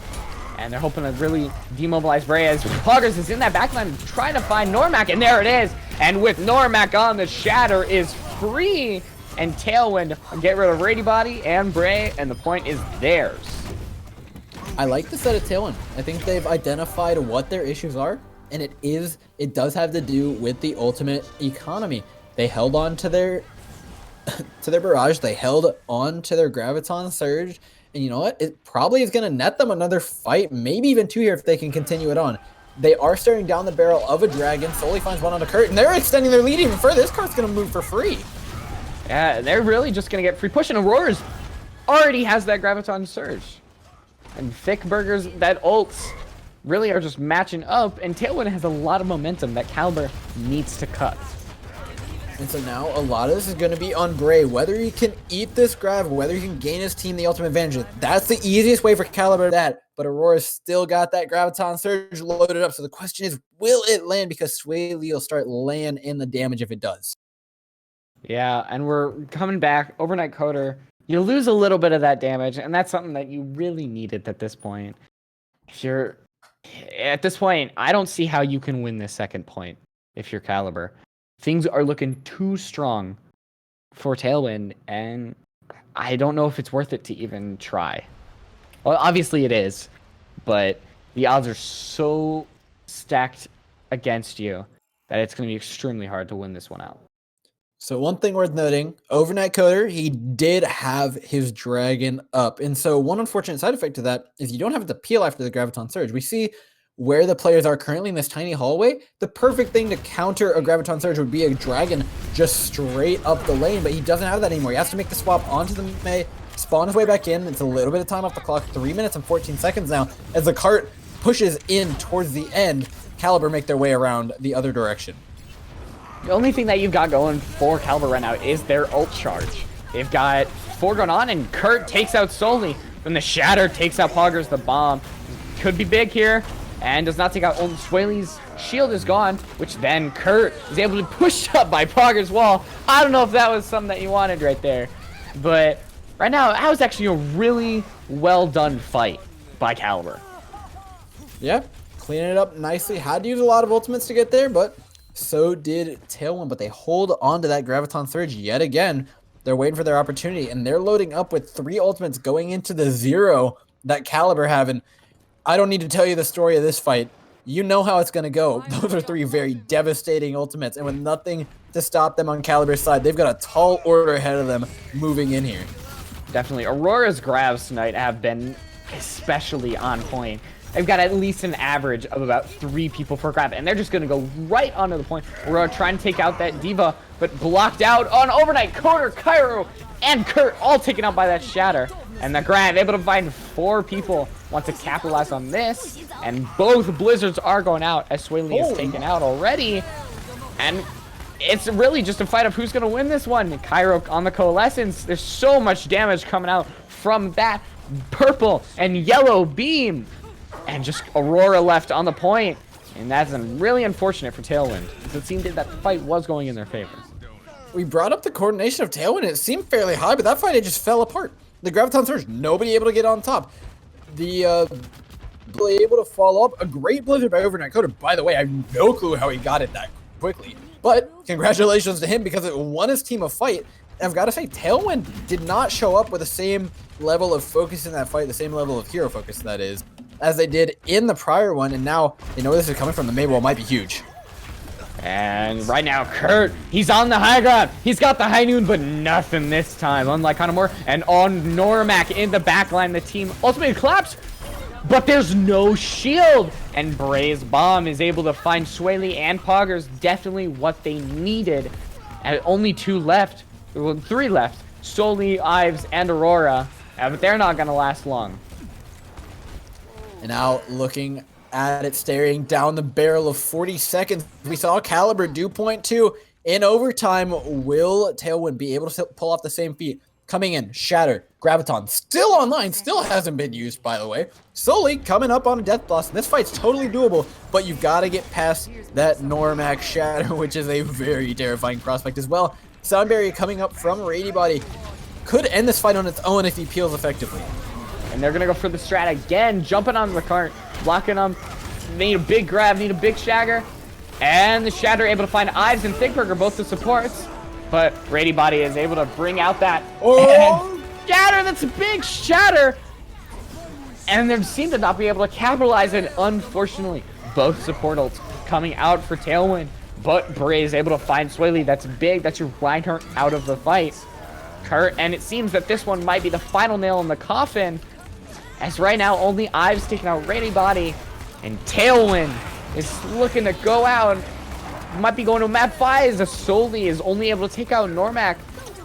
And they're hoping to really demobilize Bray as Poggers is in that backline trying to find Normac. And there it is. And with Normac on, the Shatter is free. And Tailwind get rid of Rady Body and Bray. And the point is theirs. I like the set of Tailwind. I think they've identified what their issues are. And it does have to do with the ultimate economy. They held on to their barrage. They held on to their Graviton Surge. And you know what? It probably is going to net them another fight, maybe even 2 here if they can continue it on. They are staring down the barrel of a dragon. Sully finds one on a Kurt, and they're extending their lead even further. This Kurt's going to move for free. Yeah, they're really just going to get free push, and Aurora's already has that Graviton Surge. And Thickburger's, that ults really are just matching up, and Tailwind has a lot of momentum that Kalibur needs to cut. And so now a lot of this is going to be on Bray. Whether he can eat this grab, whether he can gain his team the ultimate advantage, that's the easiest way for Kalibur that. But Aurora's still got that Graviton Surge loaded up. So the question is, will it land? Because Sway Lee will start laying in the damage if it does. Yeah, and we're coming back. Overnight Coder, you lose a little bit of that damage, and that's something that you really needed at this point. If you're at this point, I don't see how you can win this second point if you're Kalibur. Things are looking too strong for Tailwind, and I don't know if it's worth it to even try. Well, obviously it is, but the odds are so stacked against you that it's going to be extremely hard to win this one out. So one thing worth noting, Overnight Coder, he did have his dragon up. And so one unfortunate side effect to that is you don't have to peel after the Graviton Surge. We see where the players are currently in this tiny hallway. The perfect thing to counter a Graviton Surge would be a dragon just straight up the lane, but he doesn't have that anymore. He has to make the swap onto the Mei, spawn his way back in. It's a little bit of time off the clock, 3 minutes and 14 seconds now. As the cart pushes in towards the end, Kalibur make their way around the other direction. The only thing that you've got going for Kalibur right now is their ult charge. They've got 4 going on, and Kurt takes out Solely. From the Shatter, takes out Poggers, the bomb. Could be big here, and does not take out ult. Swaley's shield is gone, which then Kurt is able to push up by Poggers' wall. I don't know if that was something that you wanted right there, but right now, that was actually a really well done fight by Kalibur. Yeah, cleaning it up nicely. Had to use a lot of ultimates to get there, but so did Tailwind, but they hold on to that Graviton Surge yet again. They're waiting for their opportunity, and they're loading up with 3 ultimates going into the 0 that Kalibur have. And I don't need to tell you the story of this fight. You know how it's going to go. Those are 3 very devastating ultimates, and with nothing to stop them on Kalibur's side, they've got a tall order ahead of them moving in here. Definitely. Aurora's grabs tonight have been especially on point. They've got at least an average of about 3 people per grab, and they're just going to go right onto the point. Aurora trying to take out that Diva, but blocked out on Overnight, Coder, Cairo, and Kurt, all taken out by that Shatter. And the grab, able to find 4 people, want to capitalize on this, and both Blizzards are going out as Swaley is taken out already. And it's really just a fight of who's going to win this one. Cairo on the Coalescence. There's so much damage coming out from that purple and yellow beam. And just Aurora left on the point. And that's really unfortunate for Tailwind, because it seemed that the fight was going in their favor. We brought up the coordination of Tailwind, and it seemed fairly high, but that fight, it just fell apart. The Graviton Surge, nobody able to get on top. The able to follow up. A great Blizzard by Overnight Coder. By the way, I have no clue how he got it that quickly. But congratulations to him, because it won his team a fight. And I've got to say, Tailwind did not show up with the same level of focus in that fight, the same level of hero focus, that is, as they did in the prior one. And now they know where this is coming from. The Maywall might be huge. And right now, Kurt, he's on the high ground. He's got the high noon, but nothing this time, unlike Hanamura. And on Normac in the backline, the team ultimately collapsed, but there's no shield. And Bray's bomb is able to find Swaley and Poggers, definitely what they needed. And only 2 left, well, 3 left, Solely, Ives, and Aurora, but they're not going to last long. And now looking at it, staring down the barrel of 40 seconds. We saw Kalibur do point 2 in overtime. Will Tailwind be able to pull off the same feat? Coming in, Shatter, Graviton, still online, still hasn't been used, by the way. Solely coming up on a death blast, and this fight's totally doable, but you've got to get past that Normac Shatter, which is a very terrifying prospect as well. Soundberry coming up from Rady Body could end this fight on its own if he peels effectively. And they're going to go for the strat again, jumping on the cart, blocking them. They need a big grab, need a big Shagger. And the Shatter able to find Ives and Thickburger, both the supports. But Rady Body is able to bring out that Shatter. That's a big Shatter. And they seem to not be able to capitalize it, unfortunately. Both support ults coming out for Tailwind. But Bray is able to find Swaley. That's big. That's your Reinhardt out of the fight. Kurt, and it seems that this one might be the final nail in the coffin, as right now only Ives taking out Rainy Body, and Tailwind is looking to go out. Might be going to map 5 as Soli is only able to take out Normac.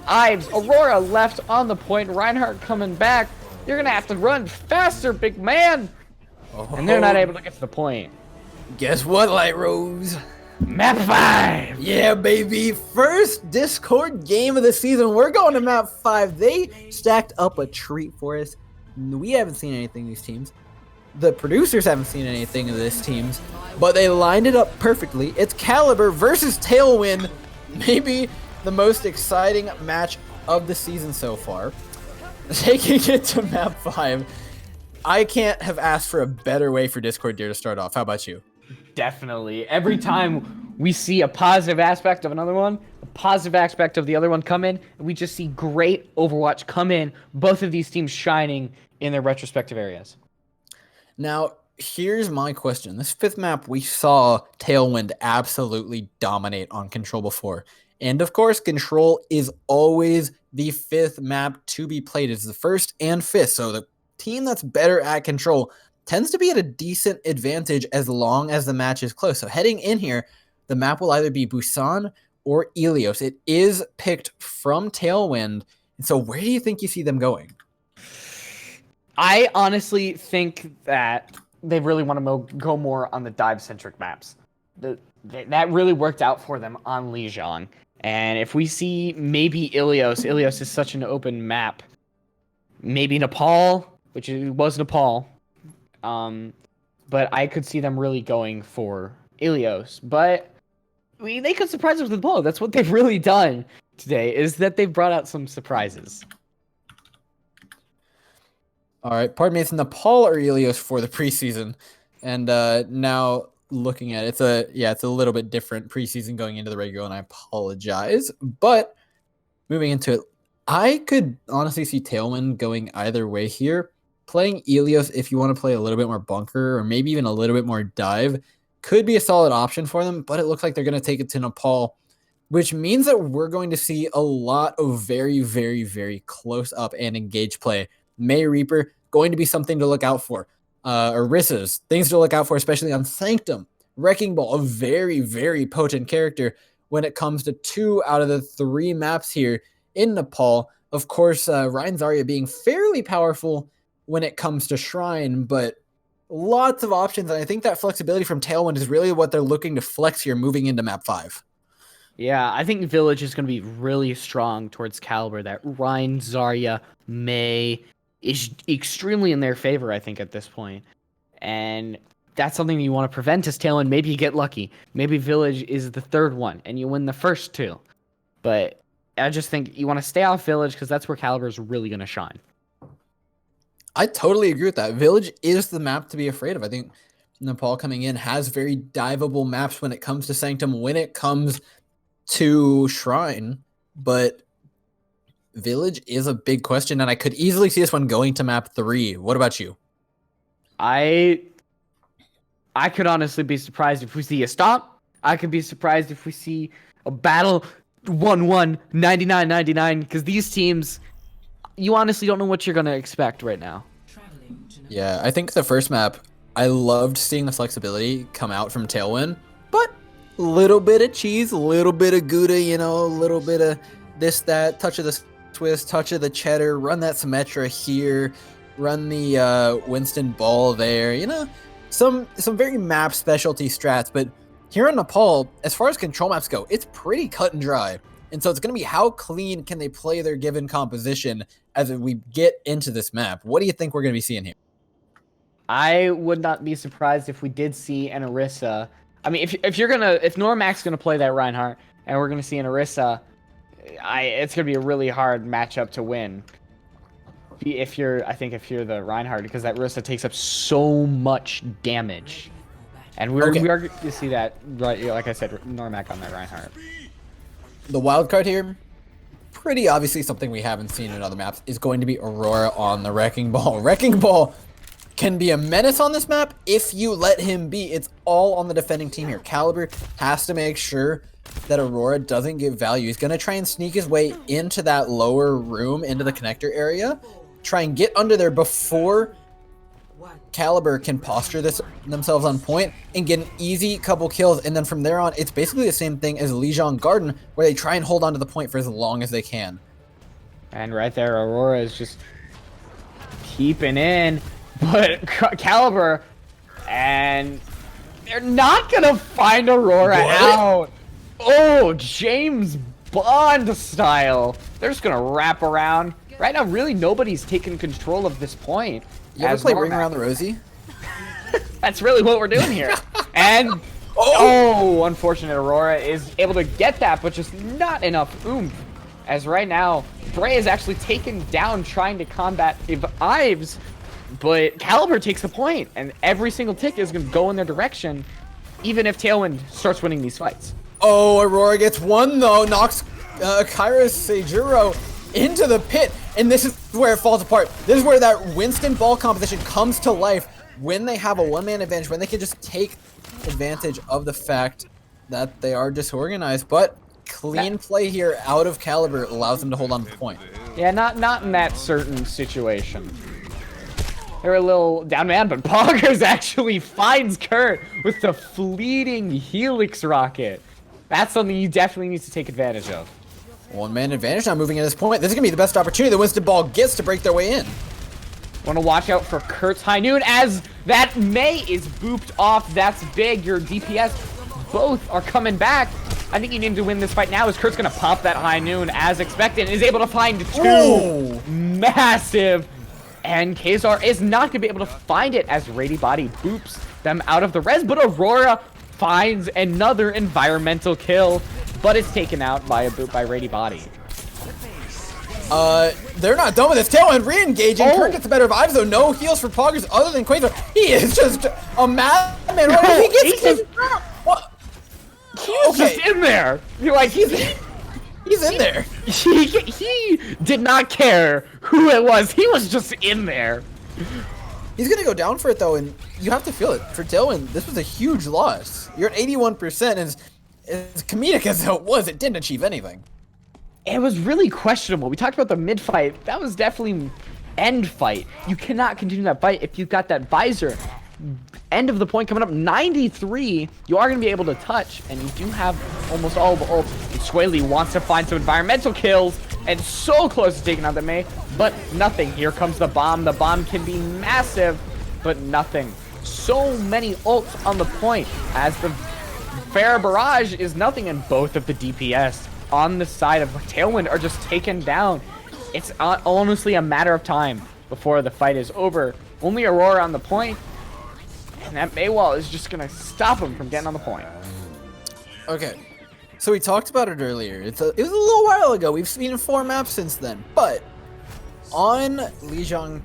Ives, Aurora left on the point, Reinhardt coming back. You're gonna have to run faster, big man. And they're not able to get to the point. Guess what, Light Rose? Map 5! Yeah, baby. First Discord game of the season. We're going to map 5. They stacked up a treat for us. We haven't seen anything of these teams. The producers haven't seen anything of these teams, but they lined it up perfectly. It's Kalibur versus Tailwind. Maybe the most exciting match of the season so far. Taking it to map 5. I can't have asked for a better way for Discord Deer to start off. How about you? Definitely. Every time we see a positive aspect of another one, a positive aspect of the other one come in, and we just see great Overwatch come in, both of these teams shining in their retrospective areas. Now, here's my question. This 5th map, we saw Tailwind absolutely dominate on Control before. And of course, Control is always the 5th map to be played. It's the 1st and 5th, so the team that's better at Control tends to be at a decent advantage as long as the match is close. So heading in here, the map will either be Busan or Ilios. It is picked from Tailwind. And so where do you think you see them going? I honestly think that they really want to go more on the dive-centric maps. That really worked out for them on Lijiang. And if we see maybe Ilios is such an open map. Maybe Nepal, which was Nepal. But I could see them really going for Ilios. But they could surprise us with both. That's what they've really done today, is that they've brought out some surprises. All right, pardon me, it's Nepal or Ilios for the preseason. And now looking at it, it's a little bit different preseason going into the regular, and I apologize. But moving into it, I could honestly see Tailwind going either way here. Playing Ilios, if you want to play a little bit more bunker or maybe even a little bit more dive, could be a solid option for them, but it looks like they're going to take it to Nepal, which means that we're going to see a lot of very, very, very close up and engaged play. May Reaper, going to be something to look out for. Orissa's, things to look out for, especially on Sanctum. Wrecking Ball, a very, very potent character when it comes to 2 out of the 3 maps here in Nepal. Of course, Ryan Zarya being fairly powerful when it comes to Shrine, but lots of options. And I think that flexibility from Tailwind is really what they're looking to flex here moving into map 5. Yeah, I think Village is going to be really strong towards Kalibur. That Ryan, Zarya, May is extremely in their favor, I think, at this point. And that's something you want to prevent as Tailwind. Maybe you get lucky. Maybe Village is the 3rd one, and you win the first 2. But I just think you want to stay off Village because that's where Kalibur is really going to shine. I totally agree with that. Village is the map to be afraid of. I think Nepal coming in has very diveable maps when it comes to Sanctum, when it comes to Shrine, but Village is a big question, and I could easily see this one going to map 3. What about you? I could honestly be surprised if we see a stop. I could be surprised if we see a battle 1-1, 99-99, because these teams, you honestly don't know what you're going to expect right now. Yeah, I think the first map, I loved seeing the flexibility come out from Tailwind, but a little bit of cheese, a little bit of Gouda, a little bit of this, that, touch of the Swiss, touch of the cheddar, run that Symmetra here, run the Winston Ball there, some very map specialty strats. But here in Nepal, as far as control maps go, it's pretty cut and dry. And so it's going to be how clean can they play their given composition as we get into this map. What do you think we're going to be seeing here? I would not be surprised if we did see an Orisa. I mean, if Normac's gonna play that Reinhardt and we're gonna see an Orisa, it's gonna be a really hard matchup to win. If you're the Reinhardt, because that Orisa takes up so much damage, and we are going to see that, right? Like I said, Normac on that Reinhardt. The wild card here, pretty obviously something we haven't seen in other maps, is going to be Aurora on the Wrecking Ball. Wrecking Ball can be a menace on this map if you let him be. It's all on the defending team here. Kalibur has to make sure that Aurora doesn't get value. He's going to try and sneak his way into that lower room, into the connector area, try and get under there before Kalibur can posture themselves on point and get an easy couple kills. And then from there on, it's basically the same thing as Lijiang Garden, where they try and hold on to the point for as long as they can. And right there, Aurora is just keeping in, but Kalibur, and they're not gonna find Aurora out. Oh, James Bond style. They're just gonna wrap around. Right now, really nobody's taking control of this point. You ever play Ring Around the Rosie? That's really what we're doing here. And oh, unfortunate, Aurora is able to get that, but just not enough oomph. As right now, Bray is actually taken down trying to combat Ives, but Kalibur takes the point, and every single tick is going to go in their direction, even if Tailwind starts winning these fights. Oh, Aurora gets one, though. Knocks Kairos Seijuro into the pit, and this is where it falls apart. This is where that Winston ball composition comes to life when they have a one-man advantage, when they can just take advantage of the fact that they are disorganized. But clean play here out of Kalibur allows them to hold on to the point. Yeah, not in that certain situation. They're a little down man, but Poggers actually finds Kurt with the fleeting Helix rocket. That's something you definitely need to take advantage of. One-man advantage now moving at this point. This is going to be the best opportunity the Winston ball gets to break their way in. Want to watch out for Kurt's High Noon as that May is booped off. That's big. Your DPS both are coming back. I think you need to win this fight now as Kurt's going to pop that High Noon as expected and is able to find two massive. And Kazar is not going to be able to find it as Rady Body boops them out of the res. But Aurora finds another environmental kill, but it's taken out by a boot by Rady Body. They're not done with this. Tailwind re-engaging. Kurt gets the better of Ives, though. No heals for Poggers other than Quasar. He is just a madman. He gets killed. What? He's just in there. You're like, he's in there. He did not care who it was. He was just in there. He's gonna go down for it though, and you have to feel it. For Tailwind, this was a huge loss. You're at 81%, and as comedic as it was, it didn't achieve anything. It was really questionable. We talked about the mid fight. That was definitely end fight. You cannot continue that fight if you've got that visor. End of the point coming up, 93. You are going to be able to touch, and you do have almost all of the ult. Swaley wants to find some environmental kills, and so close to taking out the May, but nothing. Here comes the bomb. The bomb can be massive, but nothing. So many ults on the point, as the Fair Barrage is nothing, and both of the DPS on the side of Tailwind are just taken down. It's honestly a matter of time before the fight is over. Only Aurora on the point, and that Maywall is just gonna stop him from getting on the point. Okay, so we talked about it earlier. It was a little while ago. We've seen 4 maps since then, but on Lijiang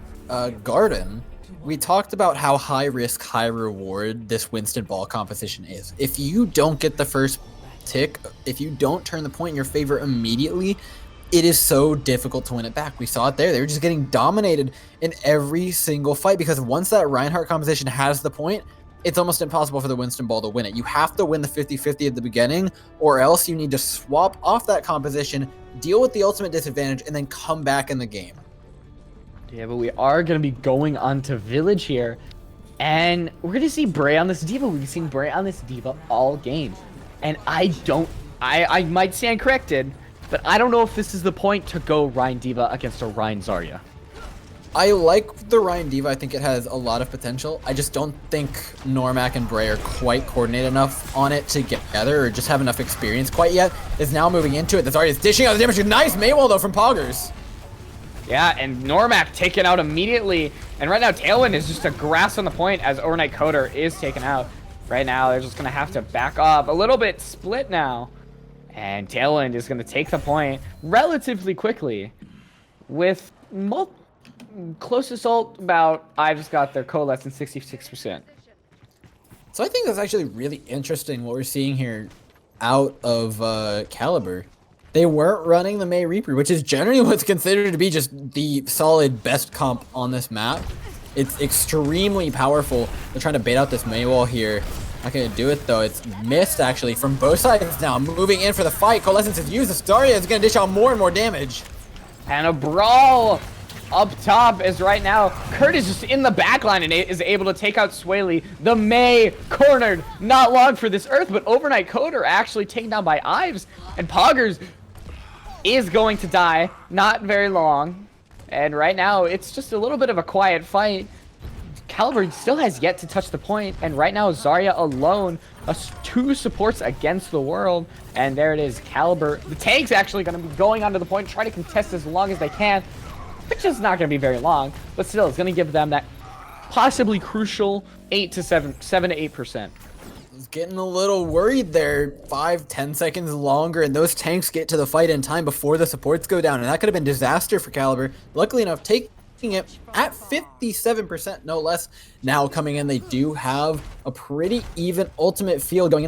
Garden, we talked about how high risk, high reward this Winston ball composition is. If you don't get the first tick, if you don't turn the point in your favor immediately, it is so difficult to win it back. We saw it there. They were just getting dominated in every single fight because once that Reinhardt composition has the point, it's almost impossible for the Winston ball to win it. You have to win the 50-50 at the beginning, or else you need to swap off that composition, deal with the ultimate disadvantage, and then come back in the game. Yeah, but we are going to be going on to Village here, and we're going to see Bray on this Diva. We've seen Bray on this Diva all game, and I might stand corrected, but I don't know if this is the point to go Ryan Diva against a Ryan Zarya. I like the Ryan Diva. I think it has a lot of potential. I just don't think Normac and Bray are quite coordinated enough on it to get together or just have enough experience quite yet. Is now moving into it. The Zarya is dishing out the damage. Nice Maywall, though, from Poggers. Yeah, and Normac taken out immediately. And right now, Tailwind is just a grass on the point as Overnight Coder is taken out. Right now, they're just going to have to back up. A little bit split now. And Tailwind is going to take the point relatively quickly with closest ult about Ives got their coalesce in 66%. So I think that's actually really interesting what we're seeing here out of Kalibur. They weren't running the May Reaper, which is generally what's considered to be just the solid best comp on this map. It's extremely powerful. They're trying to bait out this Maywall here. Not gonna do it though. It's missed actually from both sides now. Moving in for the fight. Coalescence is used. Astaria is gonna dish out more and more damage. And a brawl up top is right now. Kurt is just in the back line and is able to take out Swaley. The May cornered. Not long for this Earth, but Overnight Coder actually taken down by Ives. And Poggers is going to die. Not very long. And right now, it's just a little bit of a quiet fight. Kalibur still has yet to touch the point, and right now Zarya alone, 2 supports against the world, and there it is, Kalibur. The tank's actually going to be going onto the point, try to contest as long as they can, which is not going to be very long, but still, it's going to give them that possibly crucial 7 to 8%. Getting a little worried there. 5-10 seconds longer, and those tanks get to the fight in time before the supports go down, and that could have been disaster for Kalibur. Luckily enough, taking it at 57%, no less. Now coming in, they do have a pretty even ultimate field going into